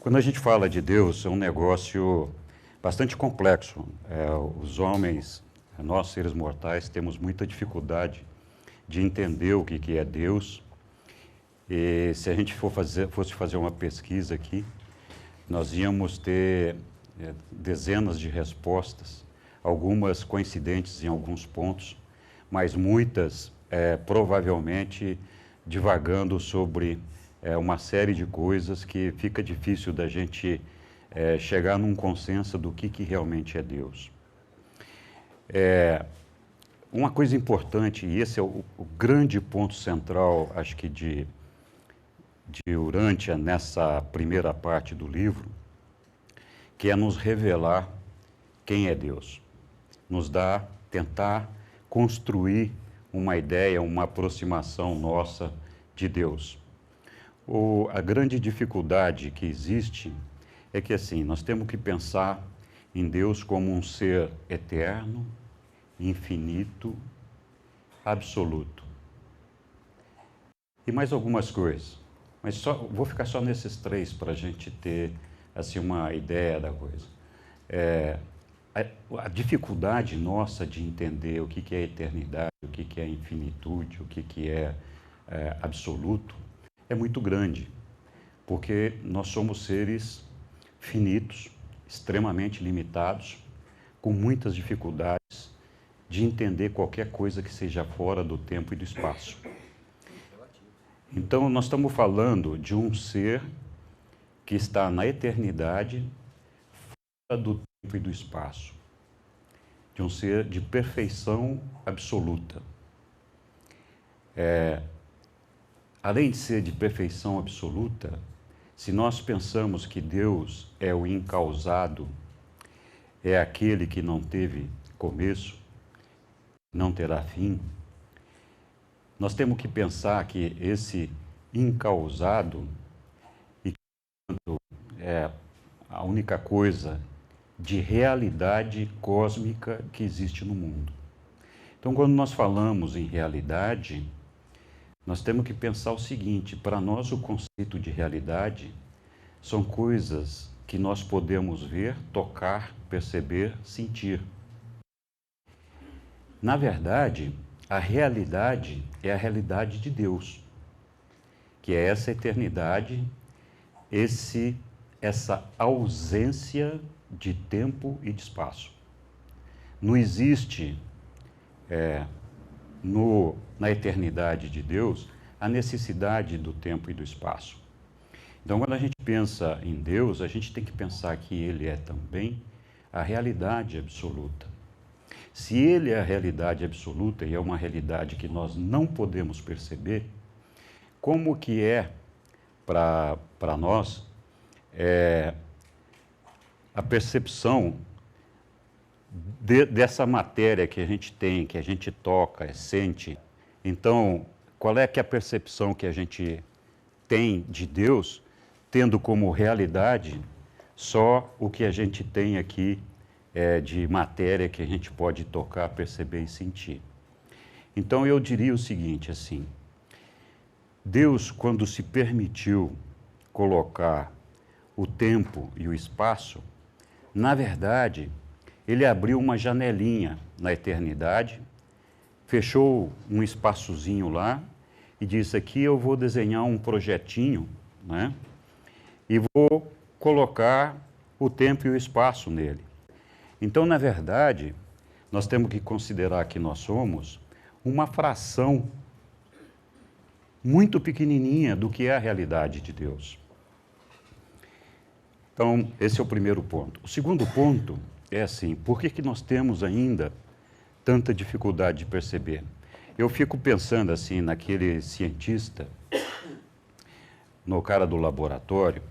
Quando a gente fala de Deus, é um negócio bastante complexo. Os homens, nós seres mortais, temos muita dificuldade de entender o que é Deus. E se a gente fosse fazer uma pesquisa aqui, nós íamos ter dezenas de respostas, algumas coincidentes em alguns pontos, mas muitas provavelmente divagando sobre uma série de coisas que fica difícil da gente chegar num consenso do que realmente é Deus. Uma coisa importante, e esse é o grande ponto central, acho que de Urântia nessa primeira parte do livro, que é nos revelar quem é Deus. Tentar construir uma ideia, uma aproximação nossa de Deus. A grande dificuldade que existe é que, assim, nós temos que pensar em Deus como um ser eterno, infinito, absoluto. E mais algumas coisas, mas vou ficar só nesses três para a gente ter assim, uma ideia da coisa. A dificuldade nossa de entender o que é eternidade, o que é infinitude, o que é absoluto, é muito grande, porque nós somos seres finitos, extremamente limitados, com muitas dificuldades de entender qualquer coisa que seja fora do tempo e do espaço. Então, nós estamos falando de um ser que está na eternidade, fora do tempo e do espaço, de um ser de perfeição absoluta. Além de ser de perfeição absoluta, se nós pensamos que Deus é o incausado, é aquele que não teve começo, não terá fim, nós temos que pensar que esse incausado é a única coisa de realidade cósmica que existe no mundo. Então, quando nós falamos em realidade, nós temos que pensar o seguinte: para nós, o conceito de realidade são coisas que nós podemos ver, tocar, perceber, sentir. Na verdade, a realidade é a realidade de Deus, que é essa eternidade, essa ausência de tempo e de espaço. Não existe na eternidade de Deus a necessidade do tempo e do espaço. Então, quando a gente pensa em Deus, a gente tem que pensar que Ele é também a realidade absoluta. Se Ele é a realidade absoluta e é uma realidade que nós não podemos perceber, como que é para nós a percepção dessa matéria que a gente tem, que a gente toca, sente? Então, qual é que é a percepção que a gente tem de Deus, tendo como realidade só o que a gente tem aqui de matéria que a gente pode tocar, perceber e sentir? Então, eu diria o seguinte, assim, Deus, quando se permitiu colocar o tempo e o espaço, na verdade, Ele abriu uma janelinha na eternidade, fechou um espaçozinho lá e disse: aqui eu vou desenhar um projetinho, né? E vou colocar o tempo e o espaço nele. Então, na verdade, nós temos que considerar que nós somos uma fração muito pequenininha do que é a realidade de Deus. Então, esse é o primeiro ponto. O segundo ponto é assim: por que nós temos ainda tanta dificuldade de perceber? Eu fico pensando assim naquele cientista, no cara do laboratório,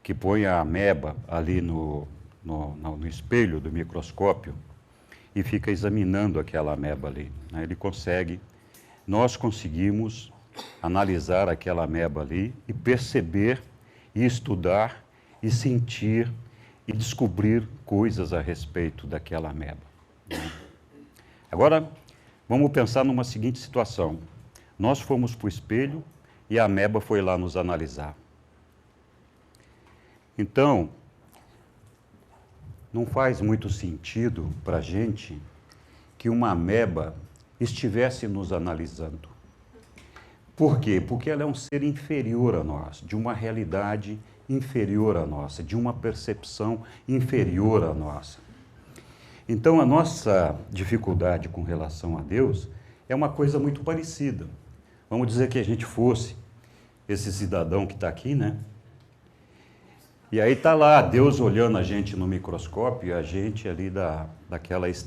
que põe a ameba ali no espelho do microscópio e fica examinando aquela ameba ali. Nós conseguimos analisar aquela ameba ali e perceber e estudar e sentir e descobrir coisas a respeito daquela ameba. Agora, vamos pensar numa seguinte situação. Nós fomos para o espelho e a ameba foi lá nos analisar. Então, não faz muito sentido para a gente que uma ameba estivesse nos analisando. Por quê? Porque ela é um ser inferior a nós, de uma realidade inferior à nossa, de uma percepção inferior à nossa. Então, a nossa dificuldade com relação a Deus é uma coisa muito parecida. Vamos dizer que a gente fosse esse cidadão que está aqui, né? E aí está lá Deus olhando a gente no microscópio, e a gente ali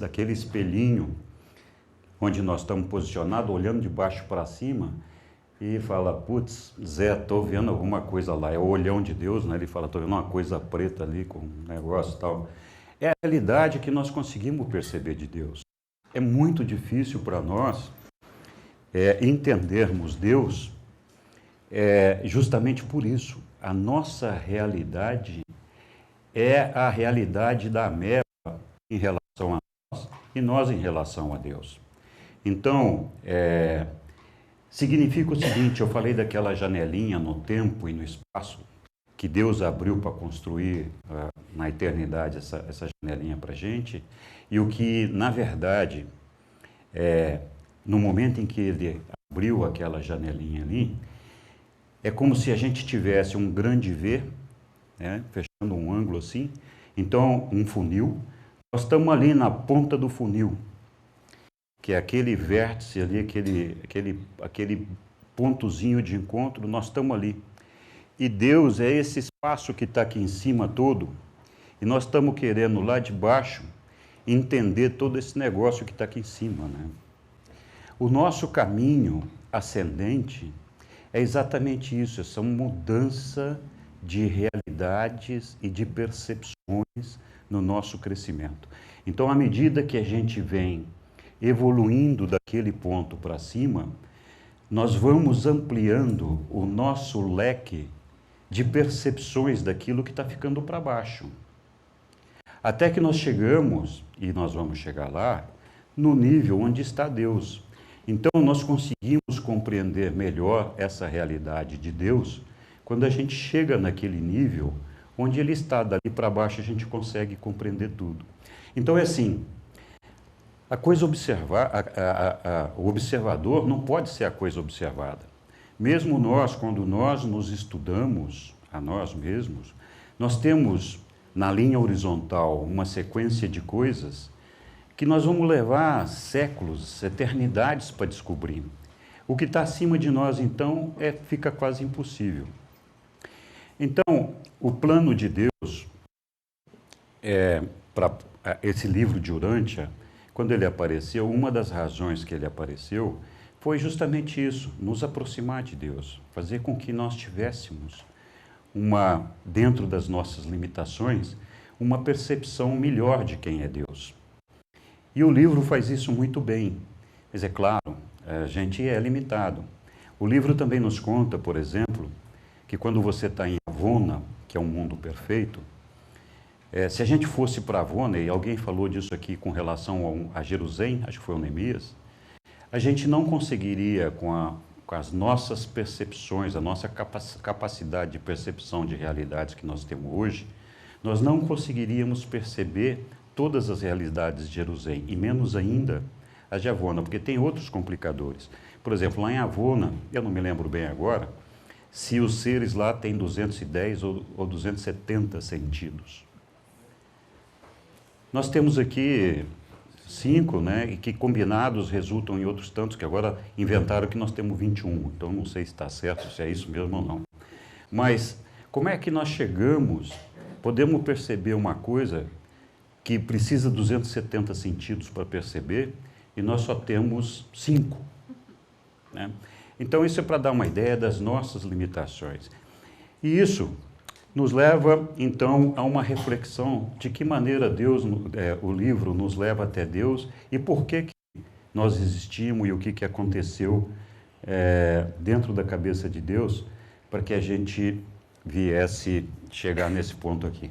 daquele espelhinho onde nós estamos posicionados, olhando de baixo para cima, e fala, putz, Zé, estou vendo alguma coisa lá. É o olhão de Deus, né? Ele fala, estou vendo uma coisa preta ali com um negócio e tal. É a realidade que nós conseguimos perceber de Deus. É muito difícil para nós entendermos Deus justamente por isso. A nossa realidade é a realidade da ameba em relação a nós e nós em relação a Deus. Então, significa o seguinte, eu falei daquela janelinha no tempo e no espaço que Deus abriu para construir na eternidade essa janelinha para a gente, e o que, na verdade, no momento em que Ele abriu aquela janelinha ali, é como se a gente tivesse um grande V, né, fechando um ângulo assim, então um funil. Nós estamos ali na ponta do funil, que é aquele vértice ali, aquele pontozinho de encontro, nós estamos ali. E Deus é esse espaço que está aqui em cima todo, e nós estamos querendo lá de baixo entender todo esse negócio que está aqui em cima, né? O nosso caminho ascendente é exatamente isso, essa mudança de realidades e de percepções no nosso crescimento. Então, à medida que a gente vem evoluindo daquele ponto para cima, nós vamos ampliando o nosso leque de percepções daquilo que está ficando para baixo. Até que nós chegamos, e nós vamos chegar lá, no nível onde está Deus. Então, nós conseguimos compreender melhor essa realidade de Deus quando a gente chega naquele nível onde Ele está. Dali para baixo a gente consegue compreender tudo. Então, é assim, a coisa o observador não pode ser a coisa observada. Mesmo nós, quando nós nos estudamos a nós mesmos, nós temos na linha horizontal uma sequência de coisas que nós vamos levar séculos, eternidades para descobrir. O que está acima de nós, então, fica quase impossível. Então, o plano de Deus, para esse livro de Urântia, quando ele apareceu, uma das razões que ele apareceu foi justamente isso, nos aproximar de Deus, fazer com que nós tivéssemos dentro das nossas limitações, uma percepção melhor de quem é Deus. E o livro faz isso muito bem, mas é claro, a gente é limitado. O livro também nos conta, por exemplo, que quando você está em Avona, que é um mundo perfeito, se a gente fosse para Avona, e alguém falou disso aqui com relação a Jerusalém, acho que foi o Neemias, a gente não conseguiria, com as nossas percepções, a nossa capacidade de percepção de realidades que nós temos hoje, nós não conseguiríamos perceber todas as realidades de Jerusalém, e menos ainda as de Avona, porque tem outros complicadores. Por exemplo, lá em Avona, eu não me lembro bem agora, se os seres lá têm 210 ou 270 sentidos. Nós temos aqui 5, né, e que combinados resultam em outros tantos, que agora inventaram que nós temos 21, então não sei se está certo, se é isso mesmo ou não. Mas como é que nós podemos perceber uma coisa que precisa de 270 sentidos para perceber, e nós só temos 5, né? Então, isso é para dar uma ideia das nossas limitações. E isso nos leva, então, a uma reflexão de que maneira o livro nos leva até Deus e por que nós existimos e o que aconteceu dentro da cabeça de Deus para que a gente viesse chegar nesse ponto aqui.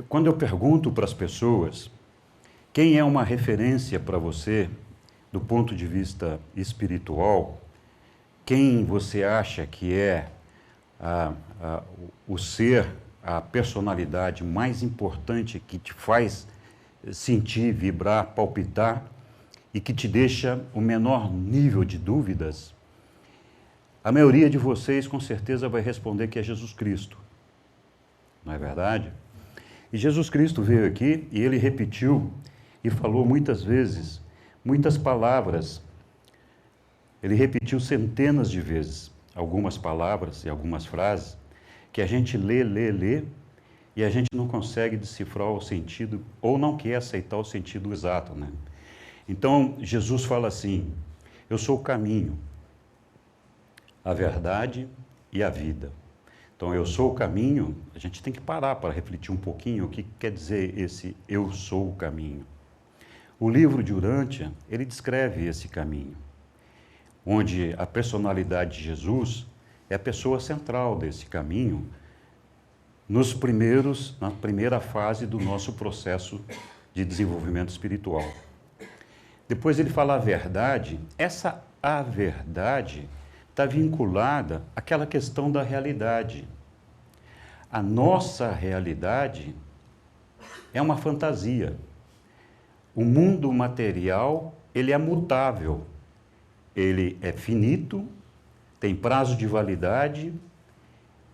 Quando eu pergunto para as pessoas quem é uma referência para você do ponto de vista espiritual, quem você acha que é o ser a personalidade mais importante que te faz sentir, vibrar, palpitar e que te deixa o menor nível de dúvidas, a maioria de vocês com certeza vai responder que é Jesus Cristo. Não é verdade? E Jesus Cristo veio aqui e ele repetiu e falou muitas vezes, muitas palavras. Ele repetiu centenas de vezes algumas palavras e algumas frases que a gente lê e a gente não consegue decifrar o sentido ou não quer aceitar o sentido exato, né? Então, Jesus fala assim: eu sou o caminho, a verdade e a vida. Então, eu sou o caminho, a gente tem que parar para refletir um pouquinho o que quer dizer esse eu sou o caminho. O livro de Urântia, ele descreve esse caminho, onde a personalidade de Jesus é a pessoa central desse caminho, na primeira fase do nosso processo de desenvolvimento espiritual. Depois ele fala a verdade, a verdade está vinculada àquela questão da realidade. A nossa realidade é uma fantasia. O mundo material, ele é mutável, ele é finito, tem prazo de validade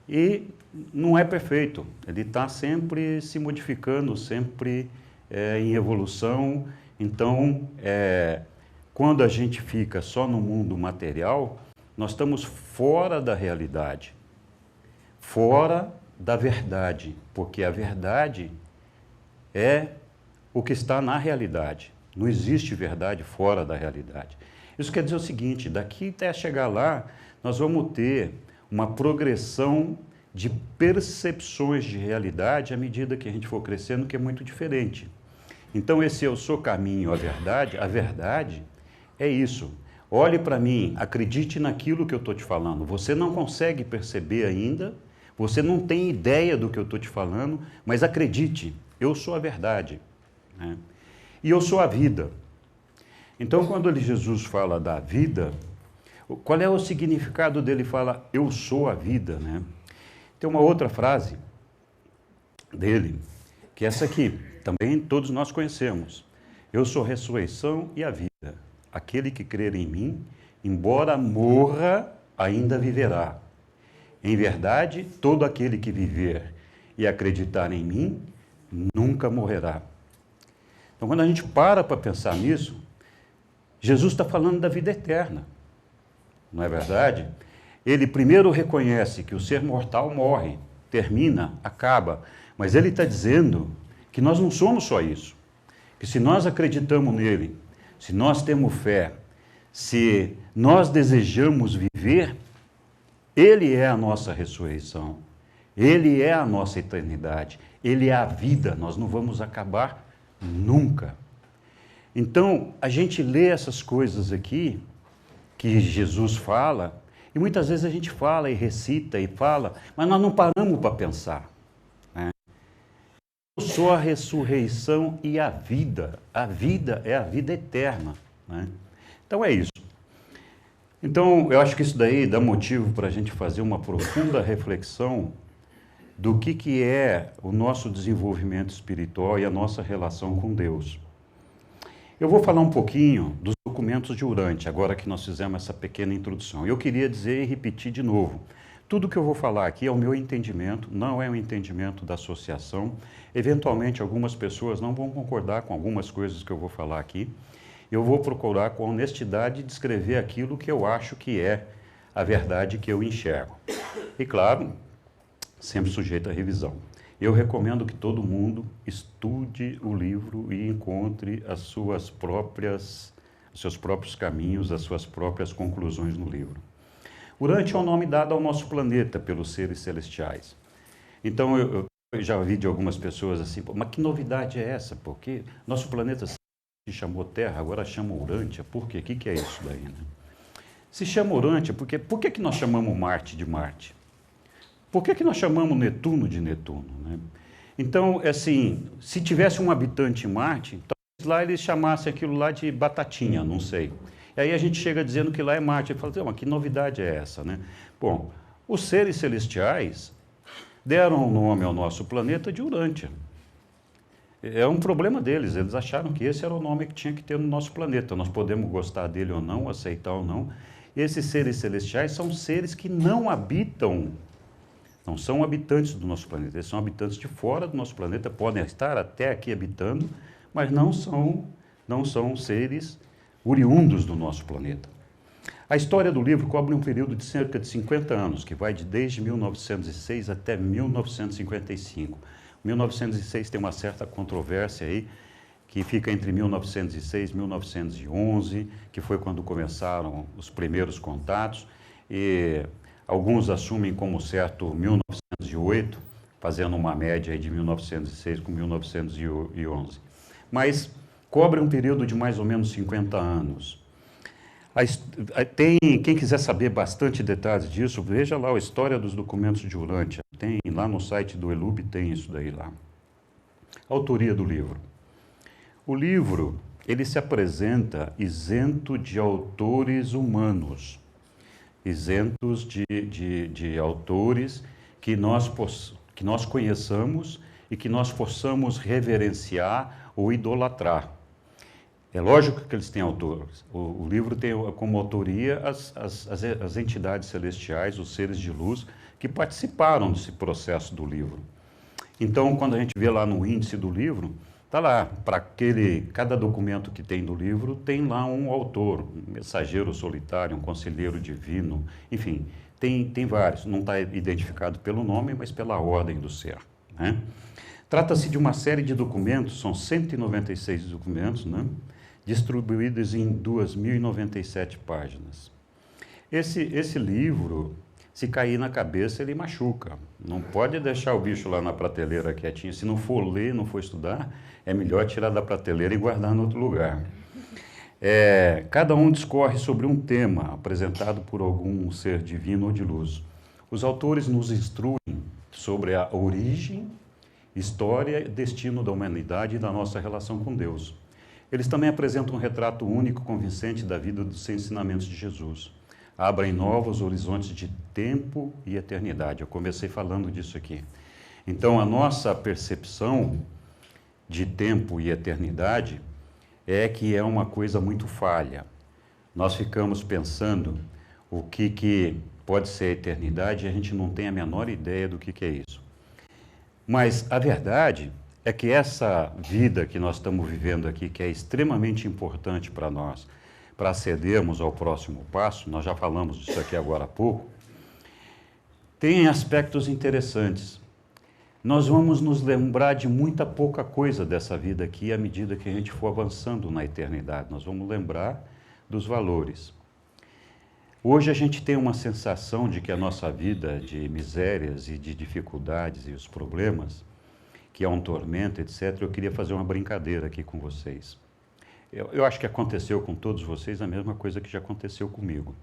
e não é perfeito. Ele está sempre se modificando, sempre em evolução. Então, quando a gente fica só no mundo material, nós estamos fora da realidade, fora da verdade, porque a verdade é o que está na realidade. Não existe verdade fora da realidade. Isso quer dizer o seguinte: daqui até chegar lá, nós vamos ter uma progressão de percepções de realidade à medida que a gente for crescendo, que é muito diferente. Então, esse eu sou caminho, a verdade é isso. Olhe para mim, acredite naquilo que eu estou te falando. Você não consegue perceber ainda, você não tem ideia do que eu estou te falando, mas acredite, eu sou a verdade, né? E eu sou a vida. Então, quando Jesus fala da vida, qual é o significado dele? Fala, eu sou a vida, né? Tem uma outra frase dele, que é essa aqui, também todos nós conhecemos. Eu sou a ressurreição e a vida. Aquele que crer em mim, embora morra, ainda viverá. Em verdade, todo aquele que viver e acreditar em mim, nunca morrerá. Então, quando a gente para pensar nisso, Jesus está falando da vida eterna, não é verdade? Ele primeiro reconhece que o ser mortal morre, termina, acaba, mas ele está dizendo que nós não somos só isso, que se nós acreditamos nele, se nós temos fé, se nós desejamos viver, ele é a nossa ressurreição, ele é a nossa eternidade, ele é a vida, nós não vamos acabar nunca. Então, a gente lê essas coisas aqui, que Jesus fala, e muitas vezes a gente fala e recita e fala, mas nós não paramos para pensar, né? Eu sou a ressurreição e a vida é a vida eterna, né? Então é isso. Então, eu acho que isso daí dá motivo para a gente fazer uma profunda reflexão do que é o nosso desenvolvimento espiritual e a nossa relação com Deus. Eu vou falar um pouquinho dos documentos de Urântia, agora que nós fizemos essa pequena introdução. Eu queria dizer e repetir de novo, tudo que eu vou falar aqui é o meu entendimento, não é o entendimento da associação. Eventualmente, algumas pessoas não vão concordar com algumas coisas que eu vou falar aqui. Eu vou procurar com honestidade descrever aquilo que eu acho que é a verdade que eu enxergo. E claro, sempre sujeito à revisão. Eu recomendo que todo mundo estude o livro e encontre os seus próprios caminhos, as suas próprias conclusões no livro. Urântia é o nome dado ao nosso planeta pelos seres celestiais. Então, eu já ouvi de algumas pessoas assim, mas que novidade é essa? Porque nosso planeta se chamou Terra, agora chama Urântia. Por quê? O que é isso daí, né? Se chama Urântia porque... Por que nós chamamos Marte de Marte? Por que nós chamamos Netuno de Netuno, né? Então, assim, se tivesse um habitante em Marte, talvez lá eles chamassem aquilo lá de batatinha, não sei. E aí a gente chega dizendo que lá é Marte. E fala, mas que novidade é essa, né? Bom, os seres celestiais deram o nome ao nosso planeta de Urântia. É um problema deles, eles acharam que esse era o nome que tinha que ter no nosso planeta. Nós podemos gostar dele ou não, aceitar ou não. Esses seres celestiais são seres que não habitam, não são habitantes do nosso planeta, eles são habitantes de fora do nosso planeta, podem estar até aqui habitando, mas não são seres oriundos do nosso planeta. A história do livro cobre um período de cerca de 50 anos, que vai desde 1906 até 1955. 1906 tem uma certa controvérsia aí, que fica entre 1906 e 1911, que foi quando começaram os primeiros contatos, e alguns assumem como certo 1908, fazendo uma média aí de 1906 com 1911. Mas cobre um período de mais ou menos 50 anos. Quem quiser saber bastante detalhes disso, veja lá a História dos Documentos de Urântia. Tem lá no site do ELUB, tem isso daí lá. Autoria do livro. O livro, ele se apresenta isento de autores humanos, isentos de autores que nós conheçamos e que nós possamos reverenciar ou idolatrar. É lógico que eles têm autores. O livro tem como autoria as entidades celestiais, os seres de luz, que participaram desse processo do livro. Então, quando a gente vê lá no índice do livro, está lá, para cada documento que tem do livro, tem lá um autor, um mensageiro solitário, um conselheiro divino, enfim, tem vários. Não está identificado pelo nome, mas pela ordem do ser, né? Trata-se de uma série de documentos, são 196 documentos, né? Distribuídos em 2.097 páginas. Esse livro, se cair na cabeça, ele machuca. Não pode deixar o bicho lá na prateleira quietinho. Se não for ler, não for estudar, é melhor tirar da prateleira e guardar em outro lugar. Cada um discorre sobre um tema apresentado por algum ser divino ou de luz. Os autores nos instruem sobre a origem, história e destino da humanidade e da nossa relação com Deus. Eles também apresentam um retrato único, convincente da vida dos ensinamentos de Jesus. Abrem novos horizontes de tempo e eternidade. Eu comecei falando disso aqui. Então, a nossa percepção de tempo e eternidade é que é uma coisa muito falha. Nós ficamos pensando o que pode ser a eternidade e a gente não tem a menor ideia do que é isso. Mas a verdade é que essa vida que nós estamos vivendo aqui, que é extremamente importante para nós, para acedermos ao próximo passo, nós já falamos disso aqui agora há pouco, tem aspectos interessantes. Nós vamos nos lembrar de muita pouca coisa dessa vida aqui à medida que a gente for avançando na eternidade. Nós vamos lembrar dos valores. Hoje a gente tem uma sensação de que a nossa vida de misérias e de dificuldades e os problemas, que é um tormento, etc., eu queria fazer uma brincadeira aqui com vocês. Eu acho que aconteceu com todos vocês a mesma coisa que já aconteceu comigo.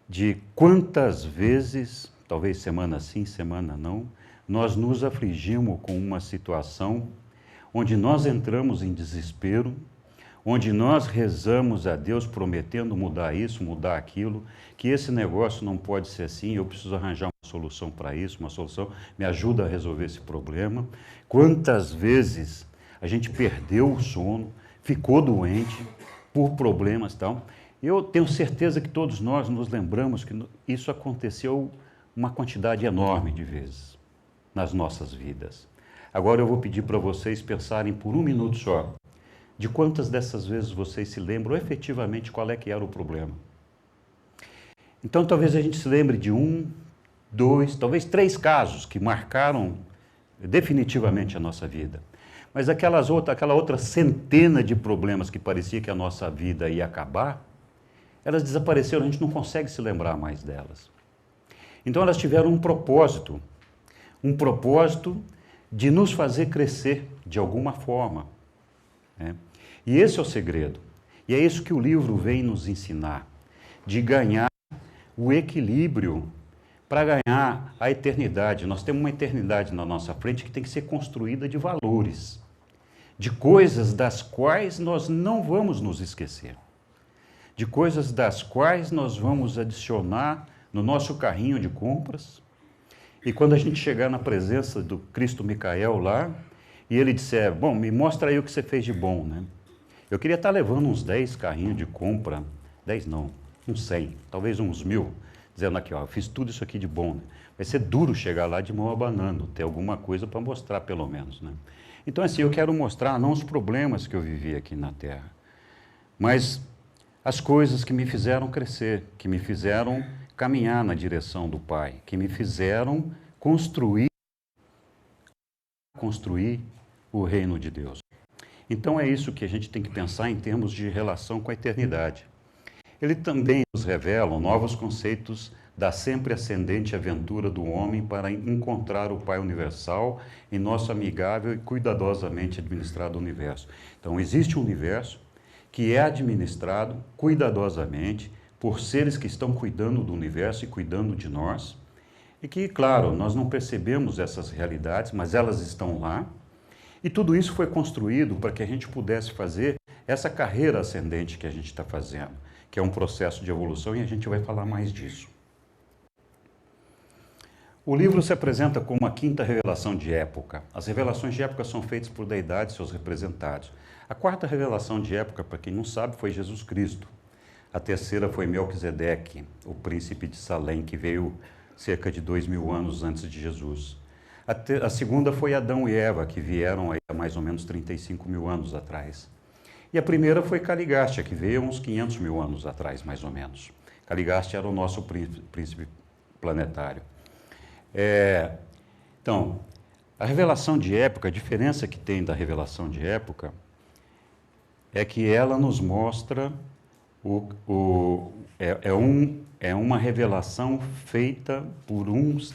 De quantas vezes, talvez semana sim, semana não, nós nos afligimos com uma situação onde nós entramos em desespero, onde nós rezamos a Deus prometendo mudar isso, mudar aquilo, que esse negócio não pode ser assim, eu preciso arranjar uma solução para isso, uma solução, me ajuda a resolver esse problema. Quantas vezes a gente perdeu o sono, ficou doente por problemas e tal. Eu tenho certeza que todos nós nos lembramos que isso aconteceu uma quantidade enorme de vezes nas nossas vidas. Agora eu vou pedir para vocês pensarem por um minuto só de quantas dessas vezes vocês se lembram efetivamente qual é que era o problema. Então talvez a gente se lembre de 1, 2, talvez 3 casos que marcaram definitivamente a nossa vida. Mas aquela outra centena de problemas que parecia que a nossa vida ia acabar, elas desapareceram, a gente não consegue se lembrar mais delas. Então elas tiveram um propósito de nos fazer crescer de alguma forma, né? E esse é o segredo. E é isso que o livro vem nos ensinar, de ganhar o equilíbrio para ganhar a eternidade. Nós temos uma eternidade na nossa frente que tem que ser construída de valores, de coisas das quais nós não vamos nos esquecer, de coisas das quais nós vamos adicionar no nosso carrinho de compras E quando a gente chegar na presença do Cristo Micael lá, e ele disser, bom, me mostra aí o que você fez de bom, né? Eu queria estar levando uns 10 carrinhos de compra, 10 não, uns 100, talvez uns 1000, dizendo aqui, ó, eu fiz tudo isso aqui de bom, né? Vai ser duro chegar lá de mão abanando, ter alguma coisa para mostrar pelo menos, né? Então assim, eu quero mostrar não os problemas que eu vivi aqui na Terra, mas as coisas que me fizeram crescer, que me fizeram caminhar na direção do Pai, que me fizeram construir o reino de Deus. Então é isso que a gente tem que pensar em termos de relação com a eternidade. Ele também nos revela novos conceitos da sempre ascendente aventura do homem para encontrar o Pai universal em nosso amigável e cuidadosamente administrado universo. Então existe um universo que é administrado cuidadosamente por seres que estão cuidando do universo e cuidando de nós, e que, claro, nós não percebemos essas realidades, mas elas estão lá, e tudo isso foi construído para que a gente pudesse fazer essa carreira ascendente que a gente está fazendo, que é um processo de evolução, e a gente vai falar mais disso. O livro se apresenta como a quinta revelação de época. As revelações de época são feitas por deidades e seus representados. A quarta revelação de época, para quem não sabe, foi Jesus Cristo. A terceira foi Melquisedeque, o príncipe de Salém, que veio cerca de 2000 anos antes de Jesus. A segunda foi Adão e Eva, que vieram aí há mais ou menos 35 mil anos atrás. E a primeira foi Caligastia, que veio uns 500 mil anos atrás, mais ou menos. Caligastia era o nosso príncipe planetário. Então, a revelação de época, a diferença que tem da revelação de época é que ela nos mostra é uma revelação feita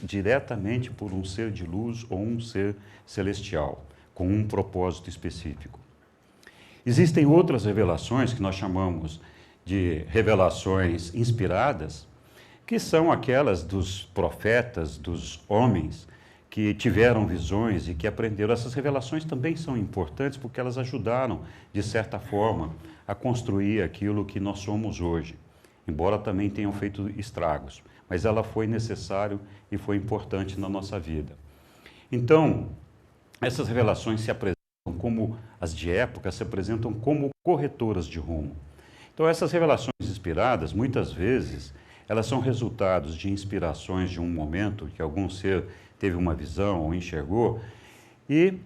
diretamente por um ser de luz ou um ser celestial, com um propósito específico. Existem outras revelações que nós chamamos de revelações inspiradas, que são aquelas dos profetas, dos homens que tiveram visões e que aprenderam. Essas revelações também são importantes porque elas ajudaram, de certa forma, a construir aquilo que nós somos hoje, embora também tenham feito estragos, mas ela foi necessária e foi importante na nossa vida. Então, essas revelações se apresentam como, as de época, se apresentam como corretoras de rumo. Então, essas revelações inspiradas, muitas vezes, elas são resultados de inspirações de um momento que algum ser teve uma visão ou enxergou e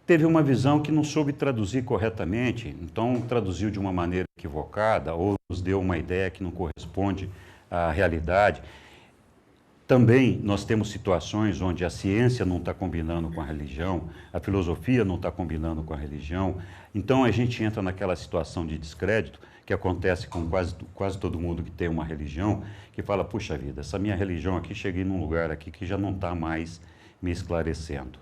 teve uma visão que não soube traduzir corretamente, então traduziu de uma maneira equivocada ou nos deu uma ideia que não corresponde à realidade. Também nós temos situações onde a ciência não está combinando com a religião, a filosofia não está combinando com a religião, então a gente entra naquela situação de descrédito que acontece com quase todo mundo que tem uma religião, que fala, puxa vida, essa minha religião aqui, cheguei num lugar aqui que já não está mais me esclarecendo.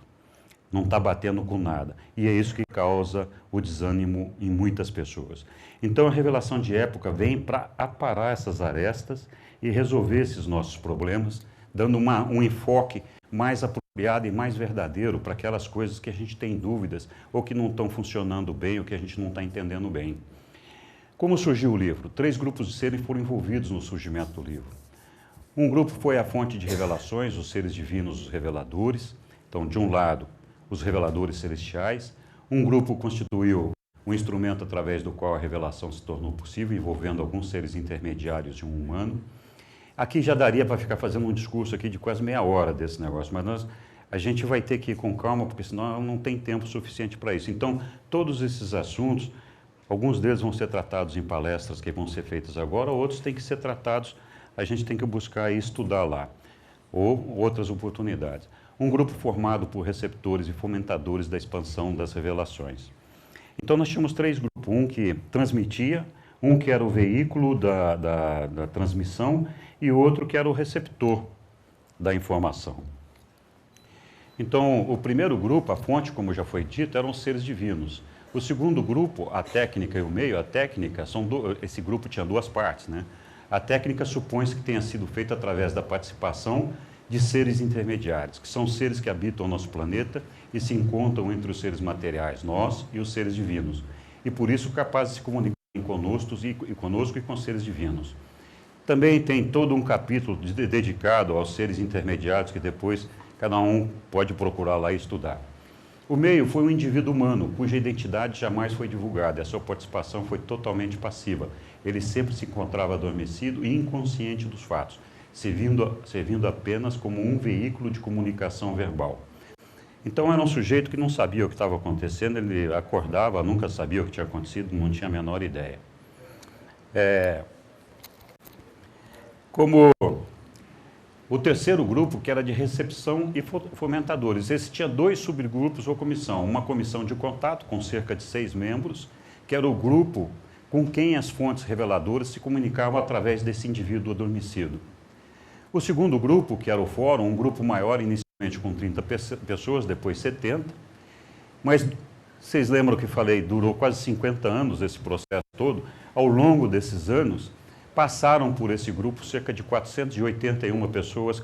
Não está batendo com nada. E é isso que causa o desânimo em muitas pessoas. Então a revelação de época vem para aparar essas arestas e resolver esses nossos problemas, dando um enfoque mais apropriado e mais verdadeiro para aquelas coisas que a gente tem dúvidas ou que não estão funcionando bem ou que a gente não está entendendo bem. Como surgiu o livro? 3 grupos de seres foram envolvidos no surgimento do livro. Um grupo foi a fonte de revelações, os seres divinos, os reveladores. Então, de um lado, os reveladores celestiais. Um grupo constituiu um instrumento através do qual a revelação se tornou possível, envolvendo alguns seres intermediários de um humano. Aqui já daria para ficar fazendo um discurso aqui de quase meia hora desse negócio, mas a gente vai ter que ir com calma, porque senão não tem tempo suficiente para isso. Então, todos esses assuntos, alguns deles vão ser tratados em palestras que vão ser feitas agora, outros têm que ser tratados, a gente tem que buscar e estudar lá, ou outras oportunidades. Um grupo formado por receptores e fomentadores da expansão das revelações. Então, nós tínhamos 3 grupos, um que transmitia, um que era o veículo da transmissão e outro que era o receptor da informação. Então, o primeiro grupo, a fonte, como já foi dito, eram os seres divinos. O segundo grupo, a técnica e o meio, a técnica, esse grupo tinha 2 partes, né? A técnica supõe-se que tenha sido feita através da participação de seres intermediários, que são seres que habitam o nosso planeta e se encontram entre os seres materiais, nós e os seres divinos, e por isso capazes de se comunicar conosco e com seres divinos. Também tem todo um capítulo dedicado aos seres intermediários, que depois cada um pode procurar lá e estudar. O meio foi um indivíduo humano, cuja identidade jamais foi divulgada, a sua participação foi totalmente passiva. Ele sempre se encontrava adormecido e inconsciente dos fatos, servindo apenas como um veículo de comunicação verbal. Então era um sujeito que não sabia o que estava acontecendo, ele acordava, nunca sabia o que tinha acontecido, não tinha a menor ideia. Como o terceiro grupo, que era de recepção e fomentadores. Esse tinha 2 subgrupos ou comissão. Uma comissão de contato, com cerca de 6 membros, que era o grupo com quem as fontes reveladoras se comunicavam através desse indivíduo adormecido. O segundo grupo, que era o fórum, um grupo maior, inicialmente com 30 pessoas, depois 70. Mas vocês lembram que falei, durou quase 50 anos esse processo todo. Ao longo desses anos, passaram por esse grupo cerca de 481 pessoas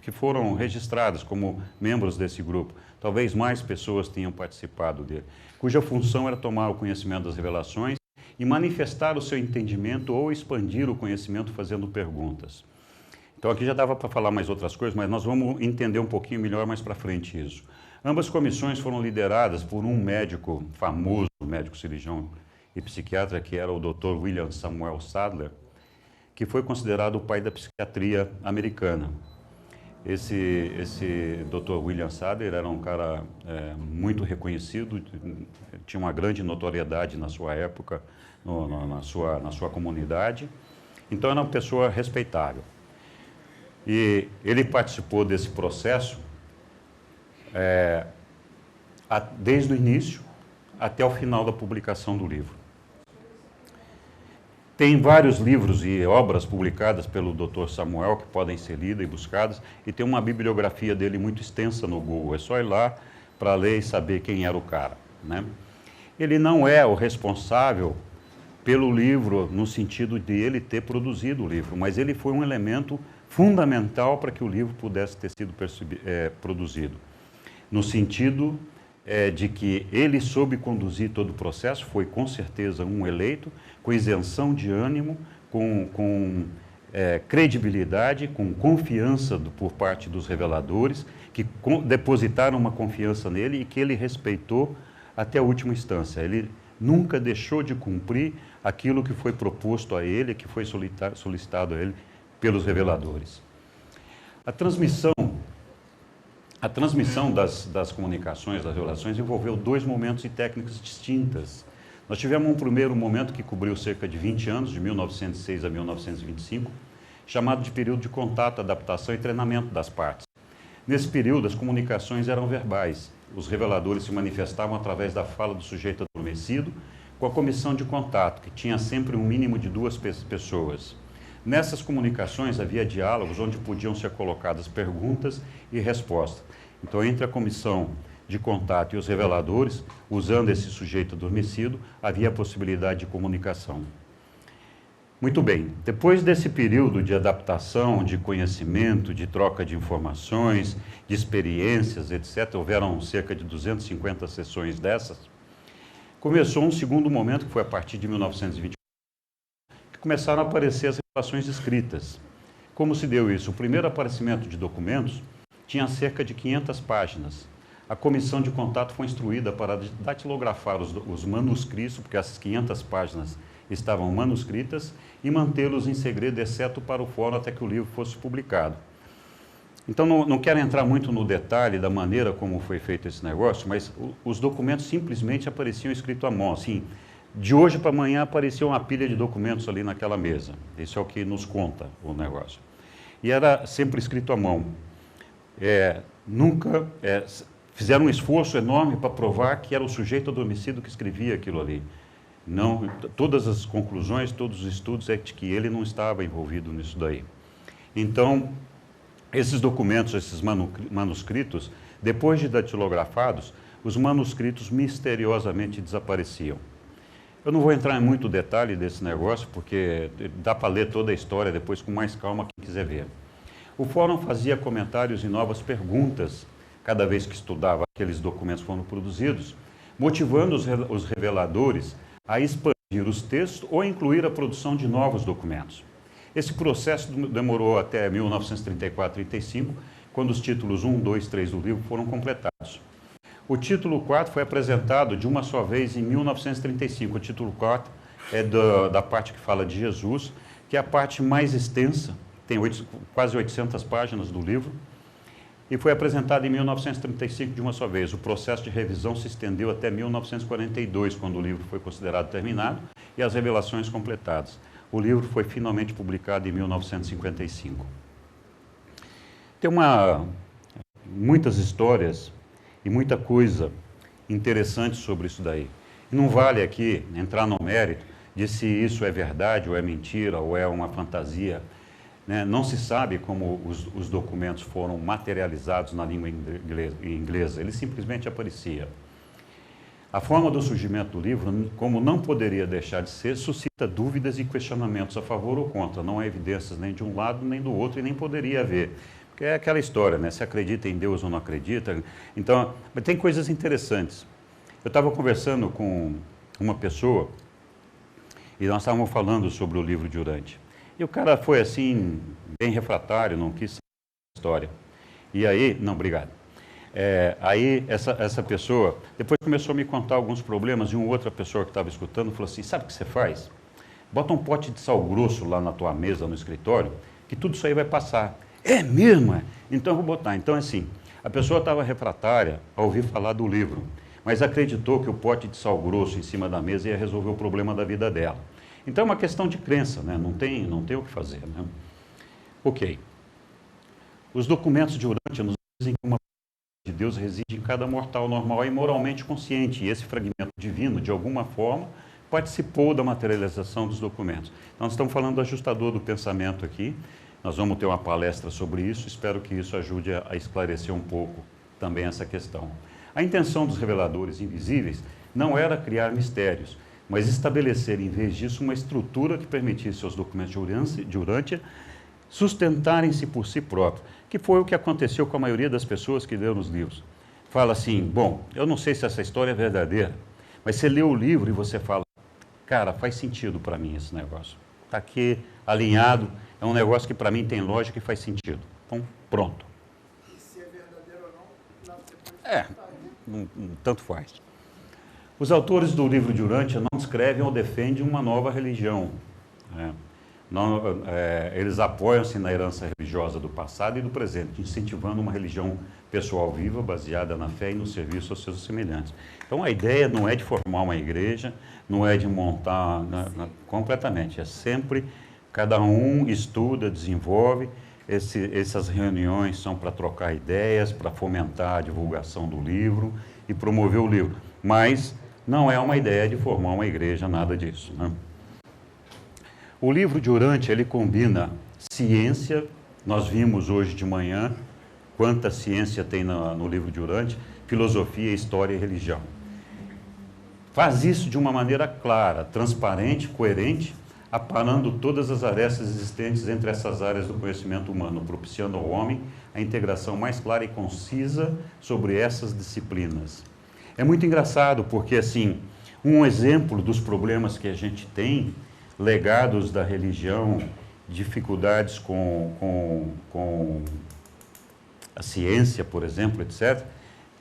que foram registradas como membros desse grupo. Talvez mais pessoas tenham participado dele, cuja função era tomar o conhecimento das revelações e manifestar o seu entendimento ou expandir o conhecimento fazendo perguntas. Então aqui já dava para falar mais outras coisas, mas nós vamos entender um pouquinho melhor mais para frente isso. Ambas comissões foram lideradas por um médico famoso, médico cirurgião e psiquiatra, que era o Dr. William Samuel Sadler, que foi considerado o pai da psiquiatria americana. Esse Dr. William Sadler era um cara muito reconhecido, tinha uma grande notoriedade na sua época, na sua comunidade, então era uma pessoa respeitável. E ele participou desse processo desde o início até o final da publicação do livro. Tem vários livros e obras publicadas pelo Dr. Samuel que podem ser lidas e buscadas, e tem uma bibliografia dele muito extensa no Google. É só ir lá para ler e saber quem era o cara, né? Ele não é o responsável pelo livro no sentido de ele ter produzido o livro, mas ele foi um elemento fundamental para que o livro pudesse ter sido produzido, no sentido de que ele soube conduzir todo o processo, foi com certeza um eleito, com isenção de ânimo, com credibilidade, com confiança por parte dos reveladores, que depositaram uma confiança nele e que ele respeitou até a última instância. Ele nunca deixou de cumprir aquilo que foi proposto a ele, que foi solicitado a ele pelos reveladores. A transmissão das comunicações, das revelações, envolveu 2 momentos e técnicas distintas. Nós tivemos um primeiro momento que cobriu cerca de 20 anos, de 1906 a 1925, chamado de período de contato, adaptação e treinamento das partes. Nesse período, as comunicações eram verbais. Os reveladores se manifestavam através da fala do sujeito adormecido, com a comissão de contato, que tinha sempre um mínimo de 2 pessoas. Nessas comunicações havia diálogos onde podiam ser colocadas perguntas e respostas. Então, entre a comissão de contato e os reveladores, usando esse sujeito adormecido, havia a possibilidade de comunicação. Muito bem, depois desse período de adaptação, de conhecimento, de troca de informações, de experiências, etc., houveram cerca de 250 sessões dessas, começou um segundo momento, que foi a partir de 1920, que começaram a aparecer as revelações escritas. Como se deu isso? O primeiro aparecimento de documentos tinha cerca de 500 páginas. A comissão de contato foi instruída para datilografar os manuscritos, porque essas 500 páginas estavam manuscritas, e mantê-los em segredo, exceto para o fórum, até que o livro fosse publicado. Então, não quero entrar muito no detalhe da maneira como foi feito esse negócio, mas os documentos simplesmente apareciam escritos à mão, assim, de hoje para amanhã aparecia uma pilha de documentos ali naquela mesa. Isso é o que nos conta o negócio. E era sempre escrito à mão. Fizeram um esforço enorme para provar que era o sujeito adormecido que escrevia aquilo ali. Não, todas as conclusões, todos os estudos é de que ele não estava envolvido nisso daí. Então, esses documentos, esses manuscritos, depois de datilografados, os manuscritos misteriosamente desapareciam. Eu não vou entrar em muito detalhe desse negócio, porque dá para ler toda a história depois com mais calma, quem quiser ver. O fórum fazia comentários e novas perguntas cada vez que estudava aqueles documentos foram produzidos, motivando os reveladores a expandir os textos ou incluir a produção de novos documentos. Esse processo demorou até 1934, 35, quando os títulos 1, 2, 3 do livro foram completados. O título 4 foi apresentado de uma só vez em 1935. O título 4 é da parte que fala de Jesus, que é a parte mais extensa, tem quase 800 páginas do livro, e foi apresentado em 1935 de uma só vez. O processo de revisão se estendeu até 1942, quando o livro foi considerado terminado e as revelações completadas. O livro foi finalmente publicado em 1955. Tem muitas histórias e muita coisa interessante sobre isso daí. Não vale aqui entrar no mérito de se isso é verdade ou é mentira ou é uma fantasia. Né? Não se sabe como os documentos foram materializados na língua inglesa, ele simplesmente aparecia. A forma do surgimento do livro, como não poderia deixar de ser, suscita dúvidas e questionamentos a favor ou contra. Não há evidências nem de um lado nem do outro e nem poderia haver. Porque é aquela história, né? Se acredita em Deus ou não acredita. Então, mas tem coisas interessantes. Eu estava conversando com uma pessoa e nós estávamos falando sobre o livro de Urântia. E o cara foi assim, bem refratário, não quis saber a história. E aí, não, obrigado. Aí essa pessoa, depois começou a me contar alguns problemas, e uma outra pessoa que estava escutando falou assim, sabe o que você faz? Bota um pote de sal grosso lá na tua mesa, no escritório, que tudo isso aí vai passar. É mesmo? É? Então eu vou botar. Então assim, a pessoa estava refratária a ouvir falar do livro, mas acreditou que o pote de sal grosso em cima da mesa ia resolver o problema da vida dela. Então é uma questão de crença, né? Não tem o que fazer. Né? Ok. Os documentos de Urântia nos dizem que uma de Deus reside em cada mortal normal e moralmente consciente, e esse fragmento divino, de alguma forma, participou da materialização dos documentos. Então, nós estamos falando do ajustador do pensamento aqui, nós vamos ter uma palestra sobre isso, espero que isso ajude a esclarecer um pouco também essa questão. A intenção dos reveladores invisíveis não era criar mistérios, mas estabelecer, em vez disso, uma estrutura que permitisse aos documentos de Urântia sustentarem-se por si próprios, que foi o que aconteceu com a maioria das pessoas que leram os livros. Fala assim, bom, eu não sei se essa história é verdadeira, mas você lê o livro e você fala, cara, faz sentido para mim esse negócio. Está aqui alinhado, é um negócio que para mim tem lógica e faz sentido. Então, pronto. E se é verdadeiro ou não, tanto faz. Os autores do livro de Urântia não escrevem ou defendem uma nova religião. Né? Eles apoiam-se na herança religiosa do passado e do presente, incentivando uma religião pessoal viva, baseada na fé e no serviço aos seus semelhantes. Então, a ideia não é de formar uma igreja, não é de montar completamente, é sempre cada um estuda, desenvolve, essas reuniões são para trocar ideias, para fomentar a divulgação do livro e promover o livro, mas não é uma ideia de formar uma igreja, nada disso, né? O livro de Urântia, ele combina ciência, nós vimos hoje de manhã quanta ciência tem no livro de Urântia, filosofia, história e religião. Faz isso de uma maneira clara, transparente, coerente, aparando todas as arestas existentes entre essas áreas do conhecimento humano, propiciando ao homem a integração mais clara e concisa sobre essas disciplinas. É muito engraçado porque, assim, um exemplo dos problemas que a gente tem, legados da religião, dificuldades com a ciência, por exemplo, etc.,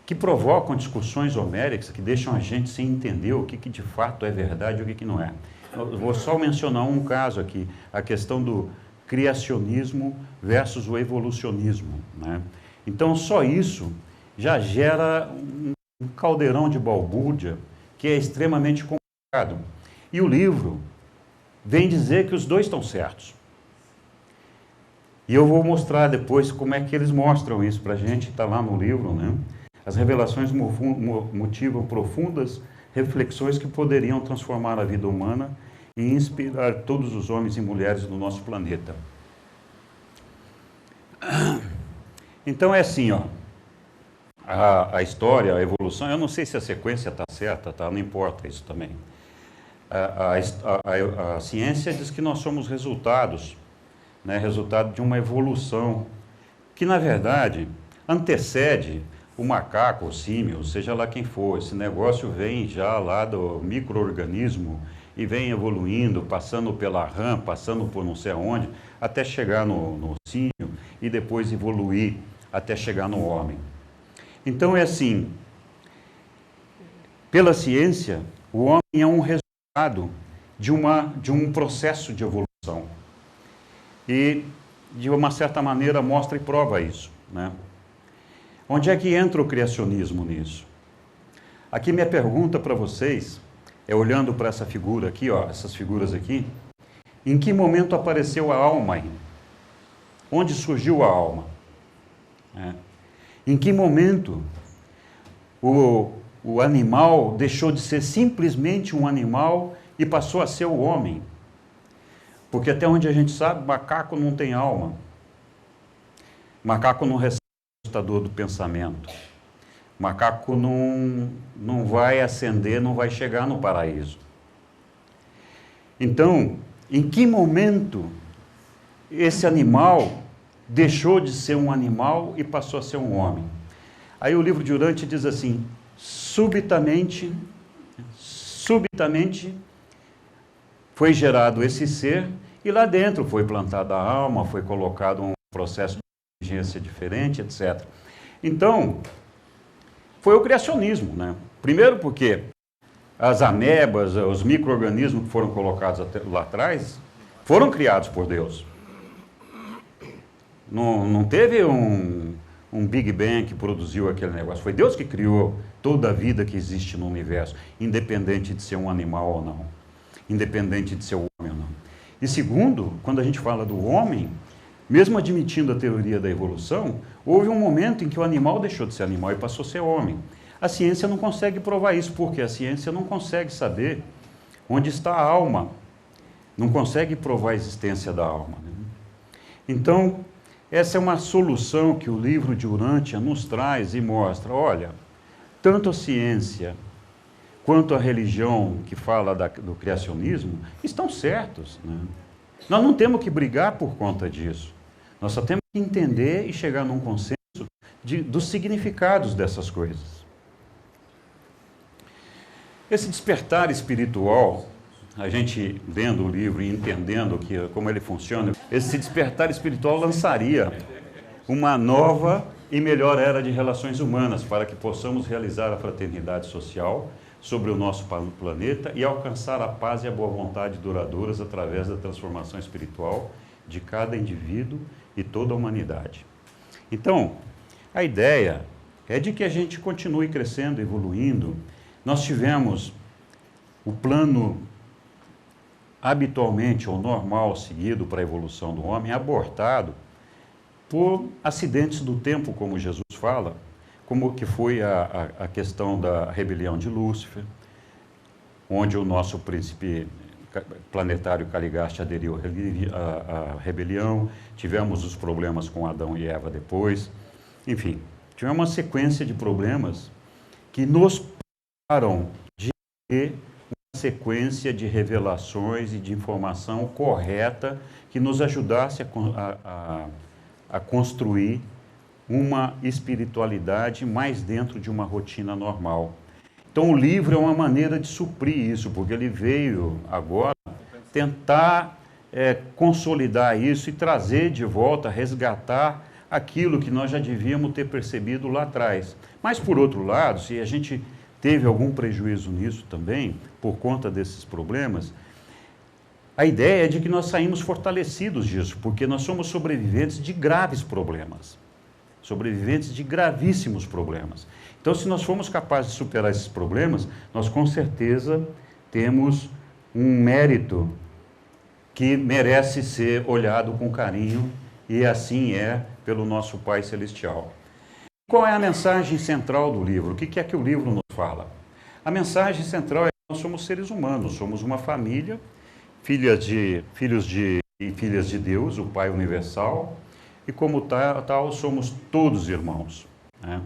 que provocam discussões homéricas que deixam a gente sem entender o que de fato é verdade e o que não é. Eu vou só mencionar um caso aqui, a questão do criacionismo versus o evolucionismo, né? Então, só isso já gera um caldeirão de balbúrdia que é extremamente complicado. E o livro vem dizer que os dois estão certos. E eu vou mostrar depois como é que eles mostram isso para a gente, está lá no livro, né? As revelações motivam profundas reflexões que poderiam transformar a vida humana e inspirar todos os homens e mulheres do nosso planeta. Então é assim, ó. A história, a evolução, eu não sei se a sequência está certa, tá? Não importa isso também. A ciência diz que nós somos resultados, né, resultado de uma evolução que, na verdade, antecede o macaco, o símio, seja lá quem for. Esse negócio vem já lá do micro-organismo e vem evoluindo, passando pela rã, passando por não sei aonde, até chegar no símio e depois evoluir até chegar no homem. Então é assim, pela ciência, o homem é um resultado de um processo de evolução. E, de uma certa maneira, mostra e prova isso, né? Onde é que entra o criacionismo nisso? Aqui minha pergunta para vocês é, olhando para essa figura aqui, ó, essas figuras aqui, em que momento apareceu a alma aí? Onde surgiu a alma? Em que momento o animal deixou de ser simplesmente um animal e passou a ser o homem? Porque até onde a gente sabe, macaco não tem alma. Macaco não recebe o ajustador do pensamento. Macaco não vai ascender, não vai chegar no paraíso. Então, em que momento esse animal deixou de ser um animal e passou a ser um homem? Aí o livro de Urantia diz assim, subitamente foi gerado esse ser e lá dentro foi plantada a alma, foi colocado um processo de inteligência diferente, etc. Então, foi o criacionismo, né? Primeiro porque as amebas, os micro-organismos que foram colocados lá atrás, foram criados por Deus. Não teve um Big Bang que produziu aquele negócio. Foi Deus que criou toda a vida que existe no universo, independente de ser um animal ou não, independente de ser homem ou não. E segundo, quando a gente fala do homem, mesmo admitindo a teoria da evolução, houve um momento em que o animal deixou de ser animal e passou a ser homem. A ciência não consegue provar isso, porque a ciência não consegue saber onde está a alma, não consegue provar a existência da alma, né? Então, essa é uma solução que o livro de Urantia nos traz e mostra, olha, tanto a ciência quanto a religião que fala do criacionismo estão certos, né? Nós não temos que brigar por conta disso. Nós só temos que entender e chegar num consenso dos significados dessas coisas. Esse despertar espiritual, a gente lendo o livro e entendendo como ele funciona, esse despertar espiritual lançaria uma nova e melhor era de relações humanas para que possamos realizar a fraternidade social sobre o nosso planeta e alcançar a paz e a boa vontade duradouras através da transformação espiritual de cada indivíduo e toda a humanidade. Então, a ideia é de que a gente continue crescendo, evoluindo. Nós tivemos o plano habitualmente ou normal seguido para a evolução do homem abortado por acidentes do tempo, como Jesus fala, como que foi a questão da rebelião de Lúcifer, onde o nosso príncipe planetário Caligasta aderiu à rebelião, tivemos os problemas com Adão e Eva depois, enfim, tivemos uma sequência de problemas que nos pararam de ter uma sequência de revelações e de informação correta que nos ajudasse a construir uma espiritualidade mais dentro de uma rotina normal. Então o livro é uma maneira de suprir isso, porque ele veio agora tentar consolidar isso e trazer de volta, resgatar aquilo que nós já devíamos ter percebido lá atrás. Mas, por outro lado, se a gente teve algum prejuízo nisso também, por conta desses problemas, a ideia é de que nós saímos fortalecidos disso, porque nós somos sobreviventes de graves problemas, sobreviventes de gravíssimos problemas. Então, se nós formos capazes de superar esses problemas, nós com certeza temos um mérito que merece ser olhado com carinho, e assim é pelo nosso Pai Celestial. Qual é a mensagem central do livro? O que é que o livro nos fala? A mensagem central é que nós somos seres humanos, somos uma família, filhos e filhas de Deus, o Pai Universal, e como tal somos todos irmãos, né?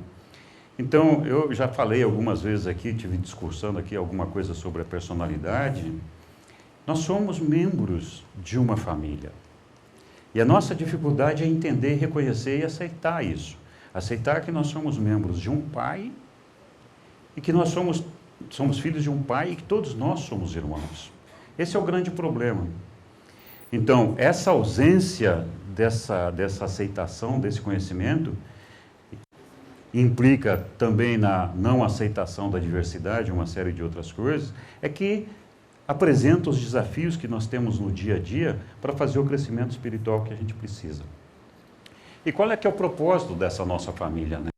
Então, eu já falei algumas vezes aqui, tive discursando aqui alguma coisa sobre a personalidade. Nós somos membros de uma família. E a nossa dificuldade é entender, reconhecer e aceitar isso. Aceitar que nós somos membros de um pai e que nós somos filhos de um pai e que todos nós somos irmãos. Esse é o grande problema. Então, essa ausência dessa aceitação, desse conhecimento, implica também na não aceitação da diversidade, uma série de outras coisas, é que apresenta os desafios que nós temos no dia a dia para fazer o crescimento espiritual que a gente precisa. E qual é que é o propósito dessa nossa família, né?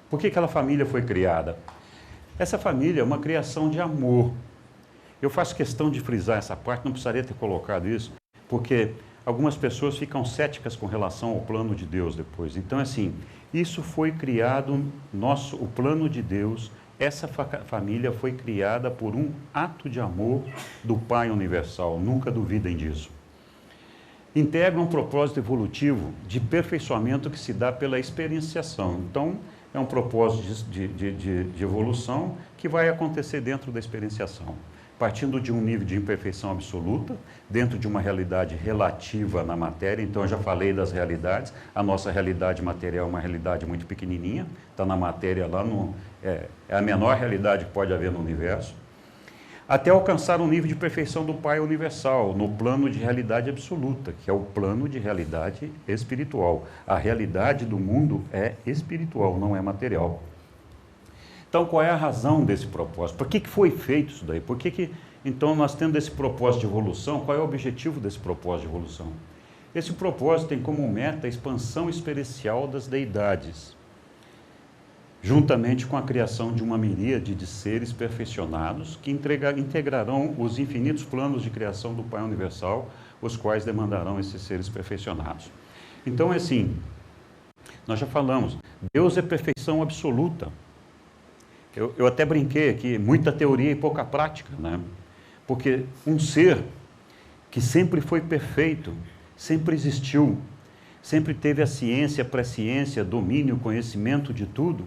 Por que aquela família foi criada? Essa família é uma criação de amor. Eu faço questão de frisar essa parte, não precisaria ter colocado isso, porque algumas pessoas ficam céticas com relação ao plano de Deus depois. Então, assim, isso foi criado, o plano de Deus, essa família foi criada por um ato de amor do Pai Universal, nunca duvidem disso. Integra um propósito evolutivo de aperfeiçoamento que se dá pela experienciação. Então, é um propósito de evolução que vai acontecer dentro da experienciação. Partindo de um nível de imperfeição absoluta, dentro de uma realidade relativa na matéria. Então, eu já falei das realidades. A nossa realidade material é uma realidade muito pequenininha, está na matéria lá, é a menor realidade que pode haver no universo, até alcançar um nível de perfeição do Pai Universal, no plano de realidade absoluta, que é o plano de realidade espiritual. A realidade do mundo é espiritual, não é material. Então, qual é a razão desse propósito? Por que foi feito isso daí? Então, nós tendo esse propósito de evolução, qual é o objetivo desse propósito de evolução? Esse propósito tem como meta a expansão experiencial das deidades, juntamente com a criação de uma miríade de seres perfeccionados que integrarão os infinitos planos de criação do Pai Universal, os quais demandarão esses seres perfeccionados. Então, assim, nós já falamos, Deus é perfeição absoluta. Eu até brinquei aqui, muita teoria e pouca prática, né? Porque um ser que sempre foi perfeito, sempre existiu, sempre teve a ciência, a presciência, domínio, conhecimento de tudo,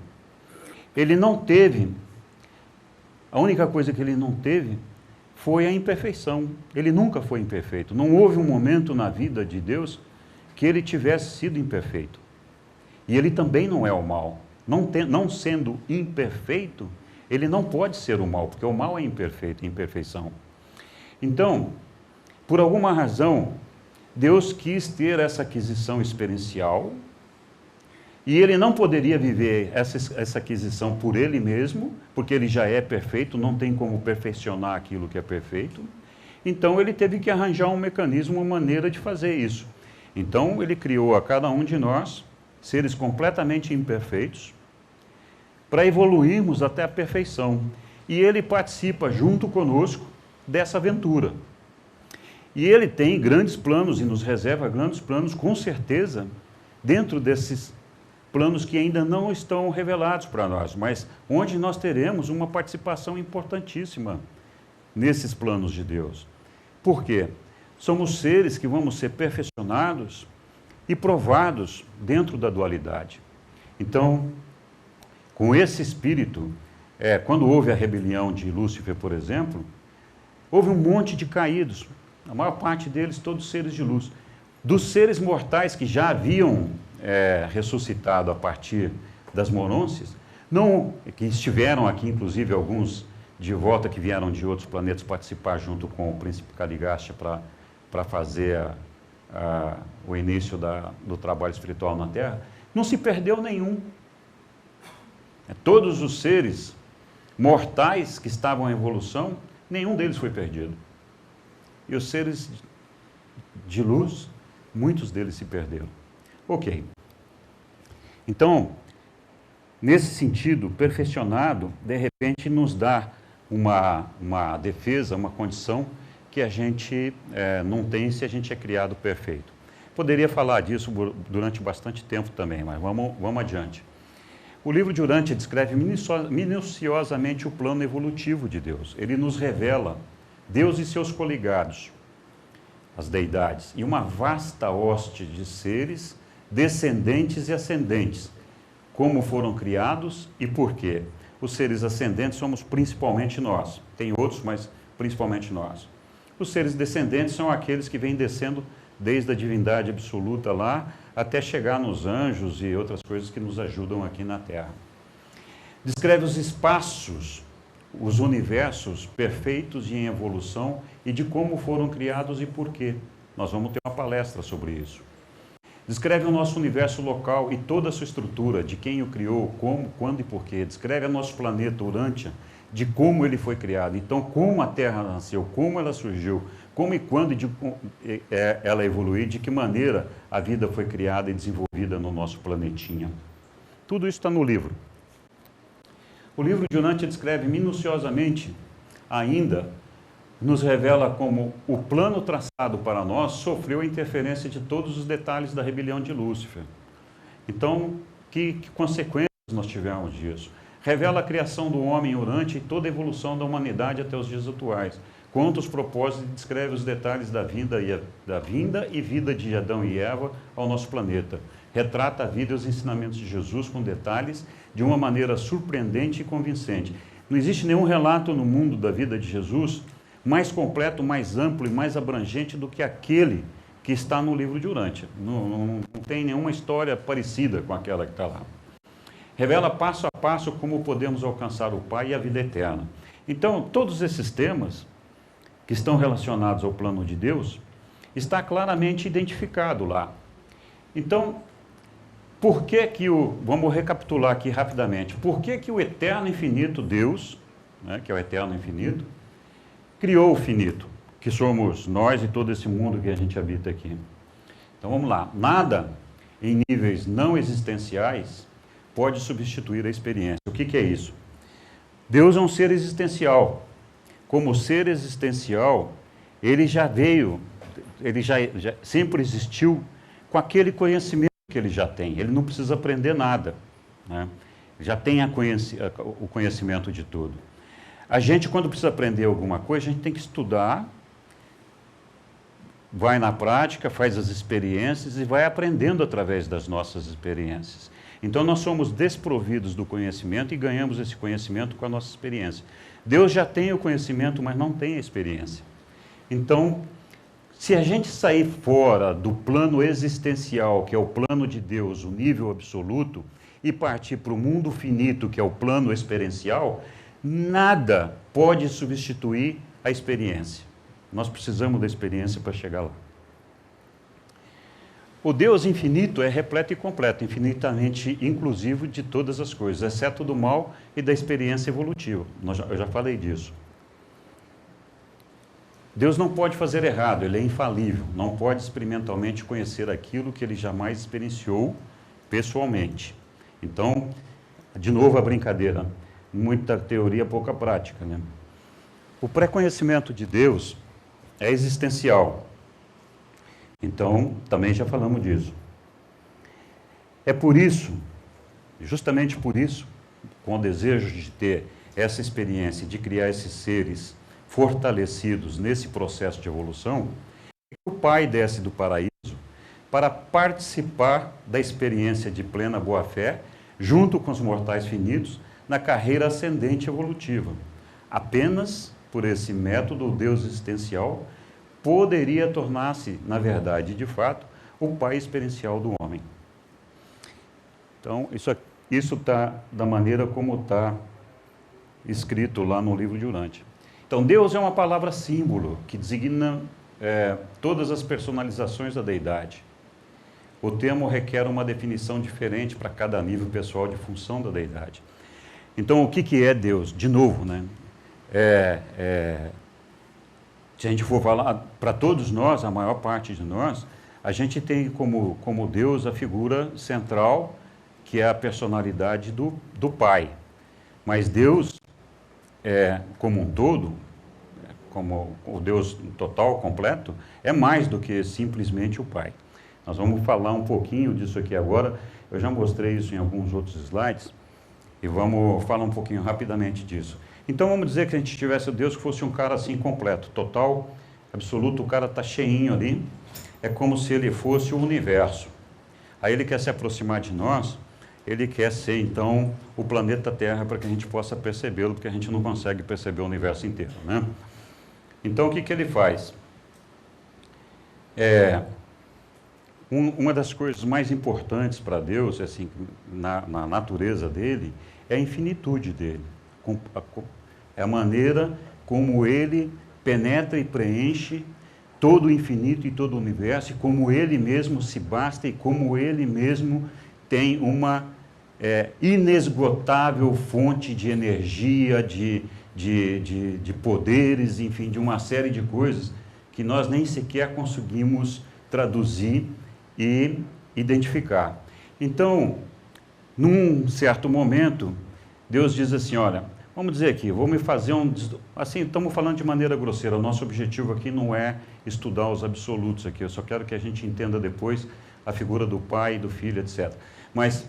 ele não teve, a única coisa que ele não teve foi a imperfeição. Ele nunca foi imperfeito. Não houve um momento na vida de Deus que ele tivesse sido imperfeito. E ele também não é o mal. Não sendo imperfeito, ele não pode ser o mal, porque o mal é imperfeito, imperfeição. Então, por alguma razão, Deus quis ter essa aquisição experiencial, e ele não poderia viver essa aquisição por ele mesmo, porque ele já é perfeito, não tem como perfeccionar aquilo que é perfeito. Então, ele teve que arranjar um mecanismo, uma maneira de fazer isso. Então, ele criou a cada um de nós, seres completamente imperfeitos, para evoluirmos até a perfeição. E ele participa junto conosco dessa aventura. E ele tem grandes planos e nos reserva grandes planos, com certeza, dentro desses planos que ainda não estão revelados para nós, mas onde nós teremos uma participação importantíssima nesses planos de Deus. Por quê? Somos seres que vamos ser perfeccionados e provados dentro da dualidade. Então, com esse espírito, quando houve a rebelião de Lúcifer, por exemplo, houve um monte de caídos, a maior parte deles todos seres de luz. Dos seres mortais que já haviam ressuscitado a partir das monôncias, que estiveram aqui, inclusive alguns de volta que vieram de outros planetas participar junto com o príncipe Caligasta para fazer o início do trabalho espiritual na Terra, não se perdeu nenhum. Todos os seres mortais que estavam em evolução, nenhum deles foi perdido. E os seres de luz, muitos deles se perderam. Ok. Então, nesse sentido, perfeccionado, de repente, nos dá uma defesa, uma condição que a gente não tem se a gente é criado perfeito. Poderia falar disso durante bastante tempo também, mas vamos adiante. O livro de Urantia descreve minuciosamente o plano evolutivo de Deus. Ele nos revela Deus e seus coligados, as deidades, e uma vasta hoste de seres descendentes e ascendentes, como foram criados e por quê. Os seres ascendentes somos principalmente nós, tem outros, mas principalmente nós. Os seres descendentes são aqueles que vêm descendo desde a divindade absoluta lá, até chegar nos anjos e outras coisas que nos ajudam aqui na Terra. Descreve os espaços os universos perfeitos e em evolução e de como foram criados e por quê. Nós vamos ter uma palestra sobre isso. Descreve o nosso universo local e toda a sua estrutura, de quem o criou, como, quando e porquê. Descreve o nosso planeta Urântia, de como ele foi criado. Então, como a Terra nasceu, como ela surgiu, como e quando ela evoluiu, de que maneira a vida foi criada e desenvolvida no nosso planetinha. Tudo isso está no livro. O livro de Urântia descreve minuciosamente, ainda, nos revela como o plano traçado para nós sofreu a interferência de todos os detalhes da rebelião de Lúcifer. Então, que consequências nós tivemos disso? Revela a criação do homem em Urântia e toda a evolução da humanidade até os dias atuais. Conta os propósitos e descreve os detalhes da vinda e vida de Adão e Eva ao nosso planeta. Retrata a vida e os ensinamentos de Jesus com detalhes de uma maneira surpreendente e convincente. Não existe nenhum relato no mundo da vida de Jesus mais completo, mais amplo e mais abrangente do que aquele que está no livro de Urântia. Não tem nenhuma história parecida com aquela que está lá. Revela passo a passo como podemos alcançar o Pai e a vida eterna. Então, todos esses temas que estão relacionados ao plano de Deus, está claramente identificado lá. Então, por que que vamos recapitular aqui rapidamente, por que que o eterno infinito Deus, né, que é o eterno infinito, criou o finito, que somos nós e todo esse mundo que a gente habita aqui? Então vamos lá, nada em níveis não existenciais pode substituir a experiência. O que que é isso? Deus é um ser existencial. Como ser existencial, ele já veio, ele já sempre existiu com aquele conhecimento que ele já tem. Ele não precisa aprender nada, né? Já tem o conhecimento de tudo. A gente, quando precisa aprender alguma coisa, a gente tem que estudar, vai na prática, faz as experiências e vai aprendendo através das nossas experiências. Então, nós somos desprovidos do conhecimento e ganhamos esse conhecimento com a nossa experiência. Deus já tem o conhecimento, mas não tem a experiência. Então, se a gente sair fora do plano existencial, que é o plano de Deus, o nível absoluto, e partir para o mundo finito, que é o plano experiencial, nada pode substituir a experiência. Nós precisamos da experiência para chegar lá. O Deus infinito é repleto e completo, infinitamente inclusivo de todas as coisas, exceto do mal e da experiência evolutiva. Eu já falei disso. Deus não pode fazer errado, ele é infalível, não pode experimentalmente conhecer aquilo que ele jamais experienciou pessoalmente. Então, de novo a brincadeira, muita teoria, pouca prática, né? O pré-conhecimento de Deus é existencial. Então, também já falamos disso. É por isso, justamente por isso, com o desejo de ter essa experiência, de criar esses seres fortalecidos nesse processo de evolução, o Pai desce do paraíso para participar da experiência de plena boa-fé, junto com os mortais finitos, na carreira ascendente evolutiva. Apenas por esse método, o Deus existencial poderia tornar-se, na verdade, de fato, o Pai experiencial do homem. Então, isso está da maneira como está escrito lá no livro de Urântia. Então, Deus é uma palavra símbolo que designa todas as personalizações da deidade. O termo requer uma definição diferente para cada nível pessoal de função da deidade. Então, o que é Deus? De novo, né? Se a gente for falar para todos nós, a maior parte de nós, a gente tem como Deus a figura central, que é a personalidade do Pai. Mas Deus, como um todo, como o Deus total, completo, é mais do que simplesmente o Pai. Nós vamos falar um pouquinho disso aqui agora. Eu já mostrei isso em alguns outros slides e vamos falar um pouquinho rapidamente disso. Então vamos dizer que a gente tivesse o Deus que fosse um cara assim completo, total, absoluto, o cara está cheinho ali, é como se ele fosse o universo. Aí ele quer se aproximar de nós, ele quer ser então o planeta Terra para que a gente possa percebê-lo, porque a gente não consegue perceber o universo inteiro, né? Então o que ele faz? Uma das coisas mais importantes para Deus, assim, na natureza dele, é a infinitude dele. É a maneira como ele penetra e preenche todo o infinito e todo o universo, e como ele mesmo se basta e como ele mesmo tem uma inesgotável fonte de energia, de poderes, enfim, de uma série de coisas que nós nem sequer conseguimos traduzir e identificar. Então, num certo momento, Deus diz assim, olha, vamos dizer aqui, vou me fazer assim, estamos falando de maneira grosseira, o nosso objetivo aqui não é estudar os absolutos aqui, eu só quero que a gente entenda depois a figura do Pai, do Filho, etc. Mas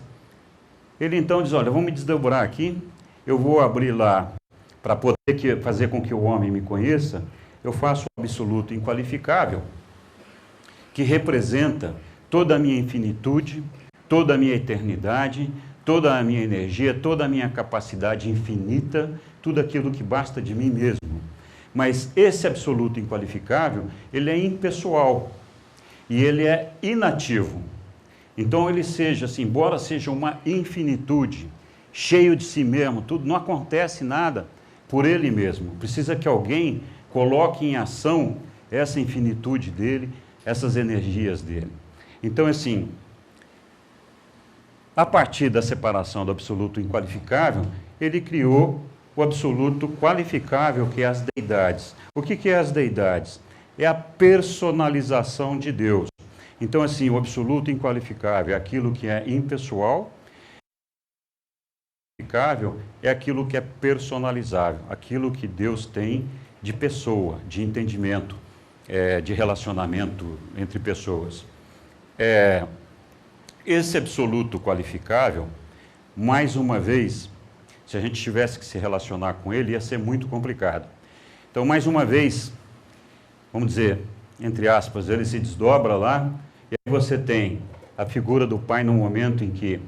ele então diz, olha, vamos me desdobrar aqui, eu vou abrir lá, para poder fazer com que o homem me conheça, eu faço o absoluto inqualificável, que representa toda a minha infinitude, toda a minha eternidade, toda a minha energia, toda a minha capacidade infinita, tudo aquilo que basta de mim mesmo. Mas esse absoluto inqualificável, ele é impessoal e ele é inativo. Então ele seja assim, embora seja uma infinitude, cheio de si mesmo, tudo, não acontece nada por ele mesmo. Precisa que alguém coloque em ação essa infinitude dele, essas energias dele. Então, assim, a partir da separação do absoluto inqualificável, ele criou o absoluto qualificável, que é as deidades. O que é as deidades? É a personalização de Deus. Então, assim, o absoluto inqualificável é aquilo que é impessoal, é aquilo que é personalizável, aquilo que Deus tem de pessoa, de entendimento, de relacionamento entre pessoas. Esse absoluto qualificável, mais uma vez, se a gente tivesse que se relacionar com ele, ia ser muito complicado. Então, mais uma vez, vamos dizer, entre aspas, ele se desdobra lá, e aí você tem a figura do Pai no momento em que,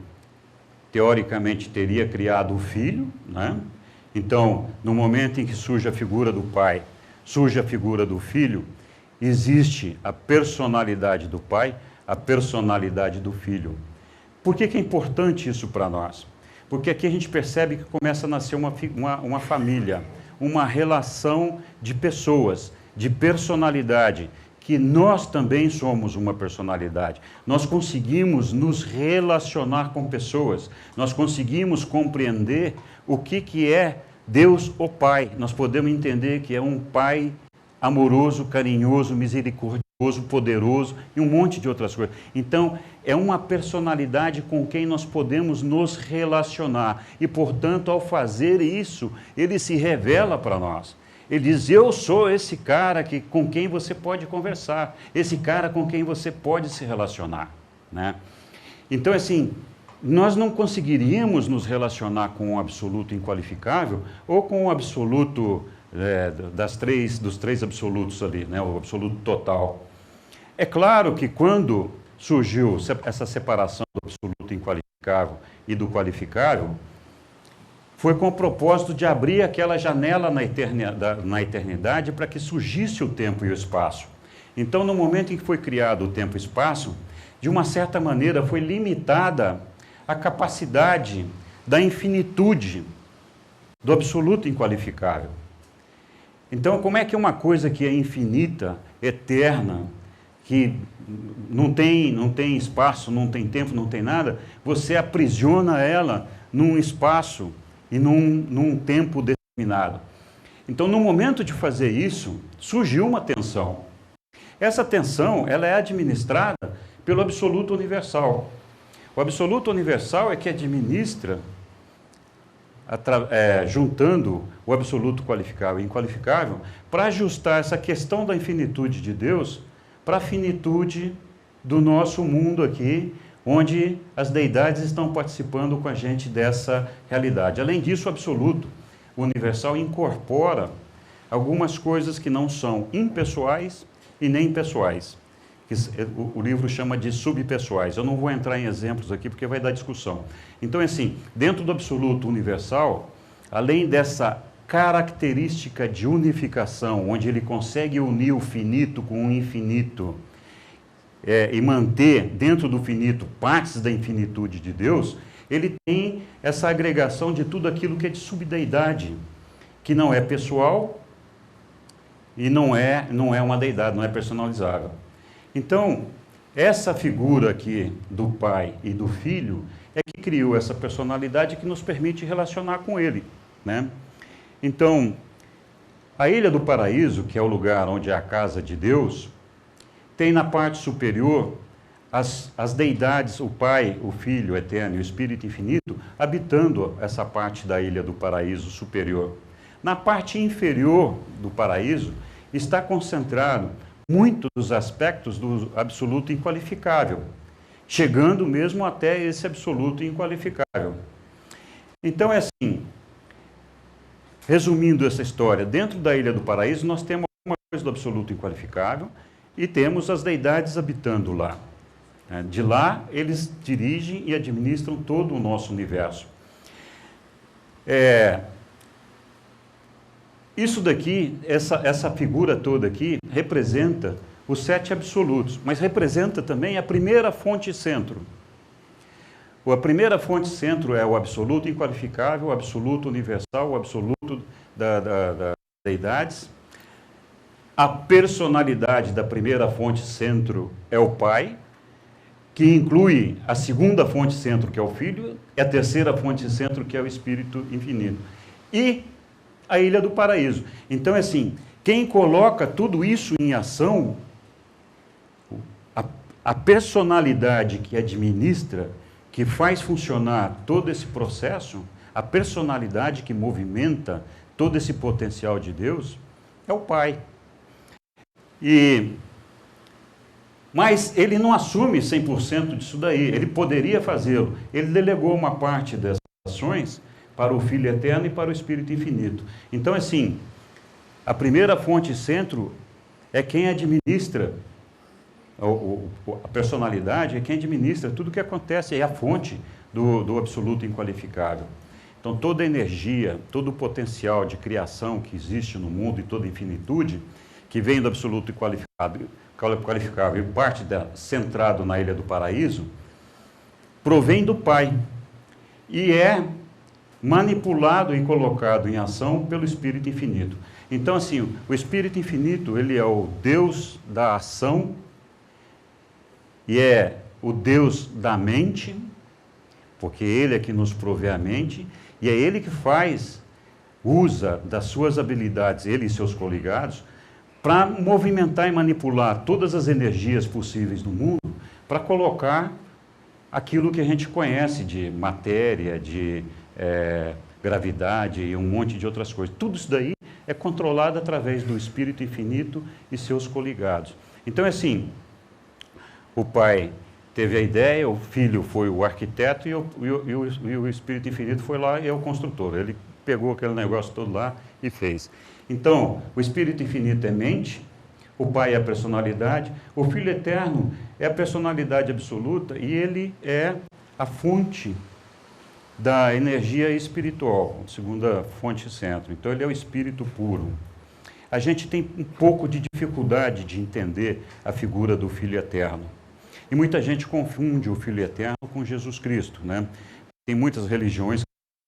teoricamente, teria criado o Filho, né? Então, no momento em que surge a figura do Pai, surge a figura do Filho, existe a personalidade do Pai, a personalidade do Filho. Por que é importante isso para nós? Porque aqui a gente percebe que começa a nascer uma família, uma relação de pessoas, de personalidade, que nós também somos uma personalidade. Nós conseguimos nos relacionar com pessoas, nós conseguimos compreender o que é Deus, o Pai. Nós podemos entender que é um Pai amoroso, carinhoso, misericordioso, poderoso e um monte de outras coisas. Então, é uma personalidade com quem nós podemos nos relacionar. E, portanto, ao fazer isso, ele se revela para nós. Ele diz, eu sou esse cara com quem você pode conversar, esse cara com quem você pode se relacionar, né? Então, assim, nós não conseguiríamos nos relacionar com o absoluto inqualificável ou com o absoluto dos três absolutos ali, né? O absoluto total. É claro que quando surgiu essa separação do absoluto inqualificável e do qualificável, foi com o propósito de abrir aquela janela na eternidade para que surgisse o tempo e o espaço. Então, no momento em que foi criado o tempo e o espaço, de uma certa maneira foi limitada a capacidade da infinitude do absoluto inqualificável. Então, como é que uma coisa que é infinita, eterna, que não tem espaço, não tem tempo, não tem nada, você aprisiona ela num espaço e num tempo determinado. Então, no momento de fazer isso, surgiu uma tensão. Essa tensão, ela é administrada pelo absoluto universal. O absoluto universal é que administra, juntando o absoluto qualificável e inqualificável, para ajustar essa questão da infinitude de Deus para a finitude do nosso mundo aqui, onde as deidades estão participando com a gente dessa realidade. Além disso, o absoluto universal incorpora algumas coisas que não são impessoais e nem pessoais, que o livro chama de subpessoais. Eu não vou entrar em exemplos aqui porque vai dar discussão. Então, assim, dentro do absoluto universal, além dessa característica de unificação, onde ele consegue unir o finito com o infinito, e manter dentro do finito partes da infinitude de Deus, ele tem essa agregação de tudo aquilo que é de subdeidade, que não é pessoal e não é uma deidade, não é personalizável. Então, essa figura aqui do Pai e do Filho é que criou essa personalidade que nos permite relacionar com Ele, né? Então, a Ilha do Paraíso, que é o lugar onde é a casa de Deus, tem na parte superior as deidades, o Pai, o Filho eterno e o Espírito infinito, habitando essa parte da Ilha do Paraíso superior. Na parte inferior do paraíso está concentrado muitos dos aspectos do absoluto inqualificável, chegando mesmo até esse absoluto inqualificável. Então é assim, resumindo essa história, dentro da Ilha do Paraíso nós temos uma coisa do absoluto inqualificável e temos as deidades habitando lá. De lá eles dirigem e administram todo o nosso universo. Isso daqui, essa figura toda aqui, representa os 7 absolutos, mas representa também a primeira fonte centro. A primeira fonte centro é o absoluto inqualificável, o absoluto universal, o absoluto das deidades. A personalidade da primeira fonte centro é o Pai, que inclui a segunda fonte centro, que é o Filho, e a terceira fonte centro, que é o Espírito infinito. E a Ilha do Paraíso. Então, assim, quem coloca tudo isso em ação, a personalidade que administra, que faz funcionar todo esse processo, a personalidade que movimenta todo esse potencial de Deus, é o Pai. Mas ele não assume 100% disso daí, ele poderia fazê-lo. Ele delegou uma parte dessas ações para o Filho Eterno e para o Espírito Infinito. Então, assim, a primeira fonte centro é quem administra, a personalidade é quem administra tudo o que acontece, é a fonte do absoluto inqualificável. Então, toda a energia, todo o potencial de criação que existe no mundo e toda a infinitude, que vem do absoluto inqualificável e parte centrado na Ilha do Paraíso, provém do Pai e é manipulado e colocado em ação pelo Espírito Infinito. Então, assim, o Espírito Infinito, ele é o Deus da ação e é o Deus da mente, porque ele é que nos provê a mente, e é ele que usa das suas habilidades, ele e seus coligados, para movimentar e manipular todas as energias possíveis no mundo, para colocar aquilo que a gente conhece de matéria, de gravidade e um monte de outras coisas. Tudo isso daí é controlado através do Espírito Infinito e seus coligados. Então, é assim, o Pai teve a ideia, o Filho foi o arquiteto e o Espírito Infinito foi lá e é o construtor. Ele pegou aquele negócio todo lá e fez. Então, o Espírito Infinito é mente, o Pai é a personalidade, o Filho Eterno é a personalidade absoluta e ele é a fonte da energia espiritual, segunda fonte centro. Então, ele é o Espírito puro. A gente tem um pouco de dificuldade de entender a figura do Filho Eterno. E muita gente confunde o Filho Eterno com Jesus Cristo, né? Tem muitas religiões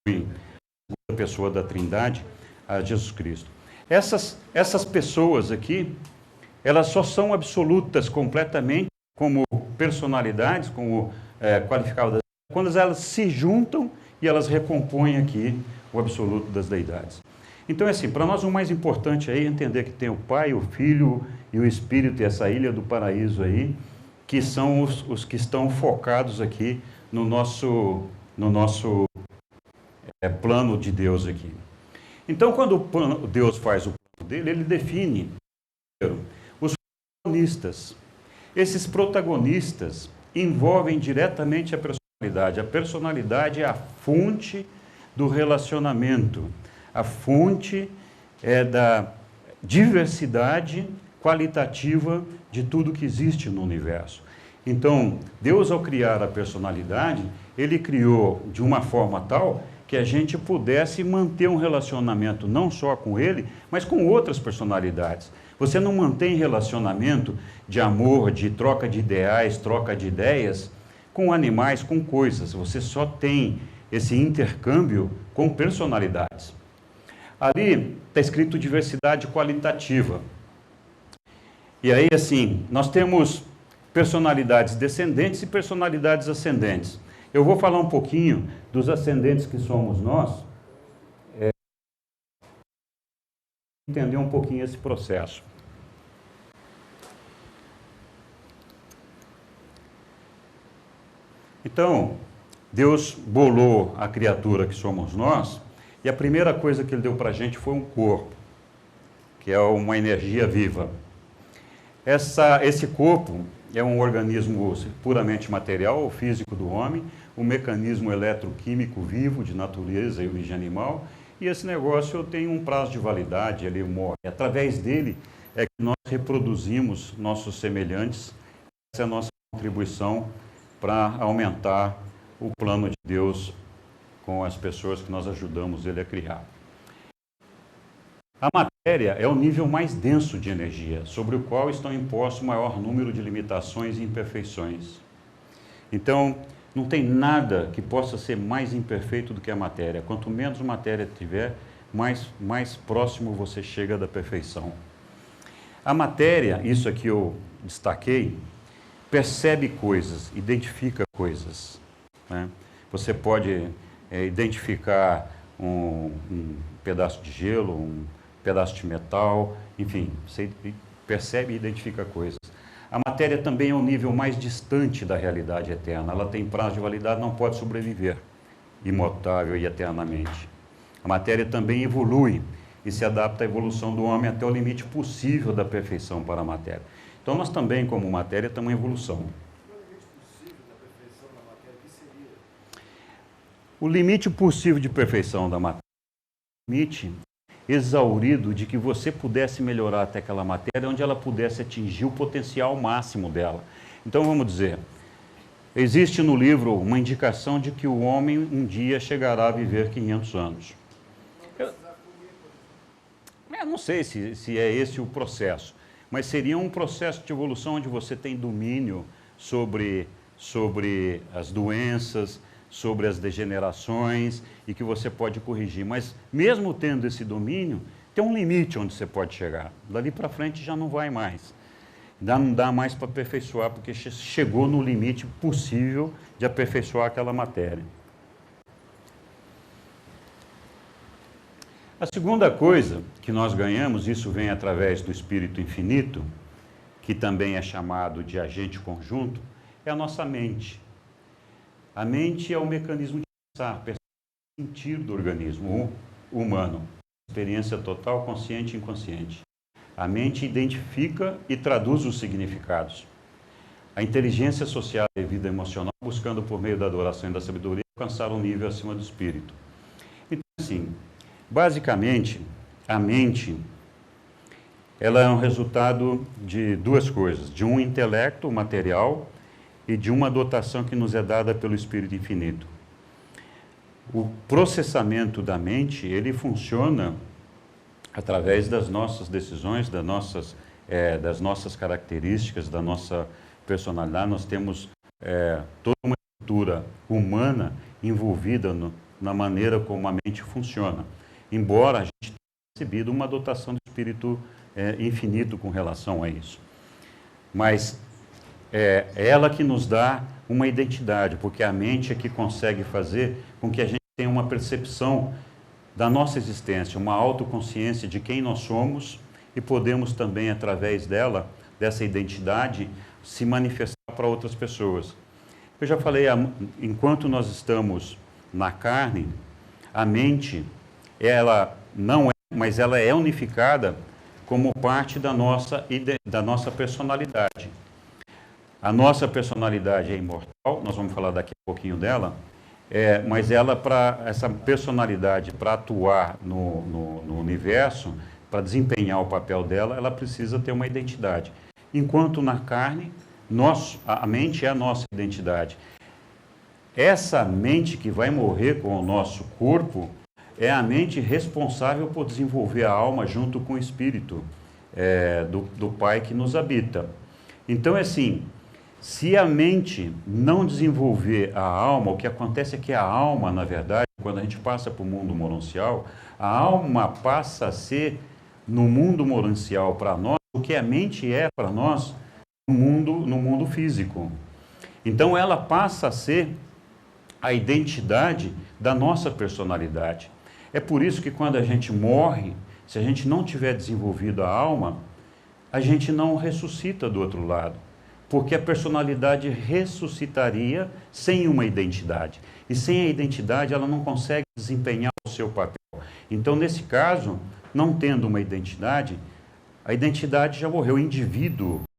que incluem a segunda pessoa da Trindade a Jesus Cristo. Essas pessoas aqui, elas só são absolutas completamente como personalidades, como qualificadas, quando elas se juntam e elas recompõem aqui o absoluto das deidades. Então, é assim, para nós o mais importante aí é entender que tem o Pai, o Filho e o Espírito e essa Ilha do Paraíso aí, que são os que estão focados aqui no nosso plano de Deus aqui. Então, quando Deus faz o plano dele, ele define os protagonistas. Esses protagonistas envolvem diretamente a personalidade. A personalidade é a fonte do relacionamento. A fonte da diversidade qualitativa de tudo que existe no universo. Então, Deus, ao criar a personalidade, ele criou de uma forma tal que a gente pudesse manter um relacionamento não só com ele, mas com outras personalidades. Você não mantém relacionamento de amor, de troca de ideais, troca de ideias com animais, com coisas. Você só tem esse intercâmbio com personalidades. Ali está escrito diversidade qualitativa. E aí, assim, nós temos personalidades descendentes e personalidades ascendentes. Eu vou falar um pouquinho dos ascendentes que somos nós, entender um pouquinho esse processo. Então, Deus bolou a criatura que somos nós, e a primeira coisa que Ele deu para a gente foi um corpo, que é uma energia viva. Esse corpo é um organismo puramente material ou físico do homem, um mecanismo eletroquímico vivo de natureza e origem animal, e esse negócio tem um prazo de validade, ele morre. Através dele é que nós reproduzimos nossos semelhantes, essa é a nossa contribuição para aumentar o plano de Deus com as pessoas que nós ajudamos Ele a criar. A matéria é o nível mais denso de energia, sobre o qual estão impostos o maior número de limitações e imperfeições. Então, não tem nada que possa ser mais imperfeito do que a matéria. Quanto menos matéria tiver, mais próximo você chega da perfeição. A matéria, isso aqui eu destaquei, percebe coisas, identifica coisas, né? Você pode identificar um pedaço de gelo, um pedaço de metal, enfim, você percebe e identifica coisas. A matéria também é o nível mais distante da realidade eterna. Ela tem prazo de validade, não pode sobreviver imutável e eternamente. A matéria também evolui e se adapta à evolução do homem até o limite possível da perfeição para a matéria. Então, nós também, como matéria, estamos em evolução. O limite possível de perfeição da matéria é o limite exaurido de que você pudesse melhorar até aquela matéria, onde ela pudesse atingir o potencial máximo dela. Então, vamos dizer, existe no livro uma indicação de que o homem um dia chegará a viver 500 anos. Eu não sei se é esse o processo, mas seria um processo de evolução onde você tem domínio sobre as doenças, sobre as degenerações e que você pode corrigir. Mas mesmo tendo esse domínio, tem um limite onde você pode chegar. Dali para frente já não vai mais. Não dá mais para aperfeiçoar, porque chegou no limite possível de aperfeiçoar aquela matéria. A segunda coisa que nós ganhamos, isso vem através do Espírito Infinito, que também é chamado de agente conjunto, é a nossa mente. A mente é o mecanismo de pensar, sentir do organismo humano. Experiência total, consciente e inconsciente. A mente identifica e traduz os significados. A inteligência social e a vida emocional, buscando por meio da adoração e da sabedoria, alcançar um nível acima do espírito. Então, assim, basicamente, a mente, ela é um resultado de duas coisas, de um intelecto material e de uma dotação que nos é dada pelo Espírito Infinito. O processamento da mente, ele funciona através das nossas decisões, das nossas características, da nossa personalidade. Nós temos toda uma estrutura humana envolvida na maneira como a mente funciona. Embora a gente tenha recebido uma dotação do Espírito Infinito com relação a isso. Mas é ela que nos dá uma identidade, porque a mente é que consegue fazer com que a gente tenha uma percepção da nossa existência, uma autoconsciência de quem nós somos e podemos também, através dela, dessa identidade, se manifestar para outras pessoas. Eu já falei, enquanto nós estamos na carne, a mente, ela não é, mas ela é unificada como parte da nossa personalidade. A nossa personalidade é imortal, nós vamos falar daqui a pouquinho dela, mas essa personalidade, para atuar no universo, para desempenhar o papel dela, ela precisa ter uma identidade. Enquanto na carne, a mente é a nossa identidade. Essa mente que vai morrer com o nosso corpo é a mente responsável por desenvolver a alma junto com o espírito do Pai que nos habita. Então, assim, se a mente não desenvolver a alma, o que acontece é que a alma, na verdade, quando a gente passa para o mundo monancial, a alma passa a ser, no mundo monancial para nós, o que a mente é para nós no mundo físico. Então ela passa a ser a identidade da nossa personalidade. É por isso que quando a gente morre, se a gente não tiver desenvolvido a alma, a gente não ressuscita do outro lado, porque a personalidade ressuscitaria sem uma identidade. E sem a identidade, ela não consegue desempenhar o seu papel. Então, nesse caso, não tendo uma identidade, a identidade já morreu. O indivíduo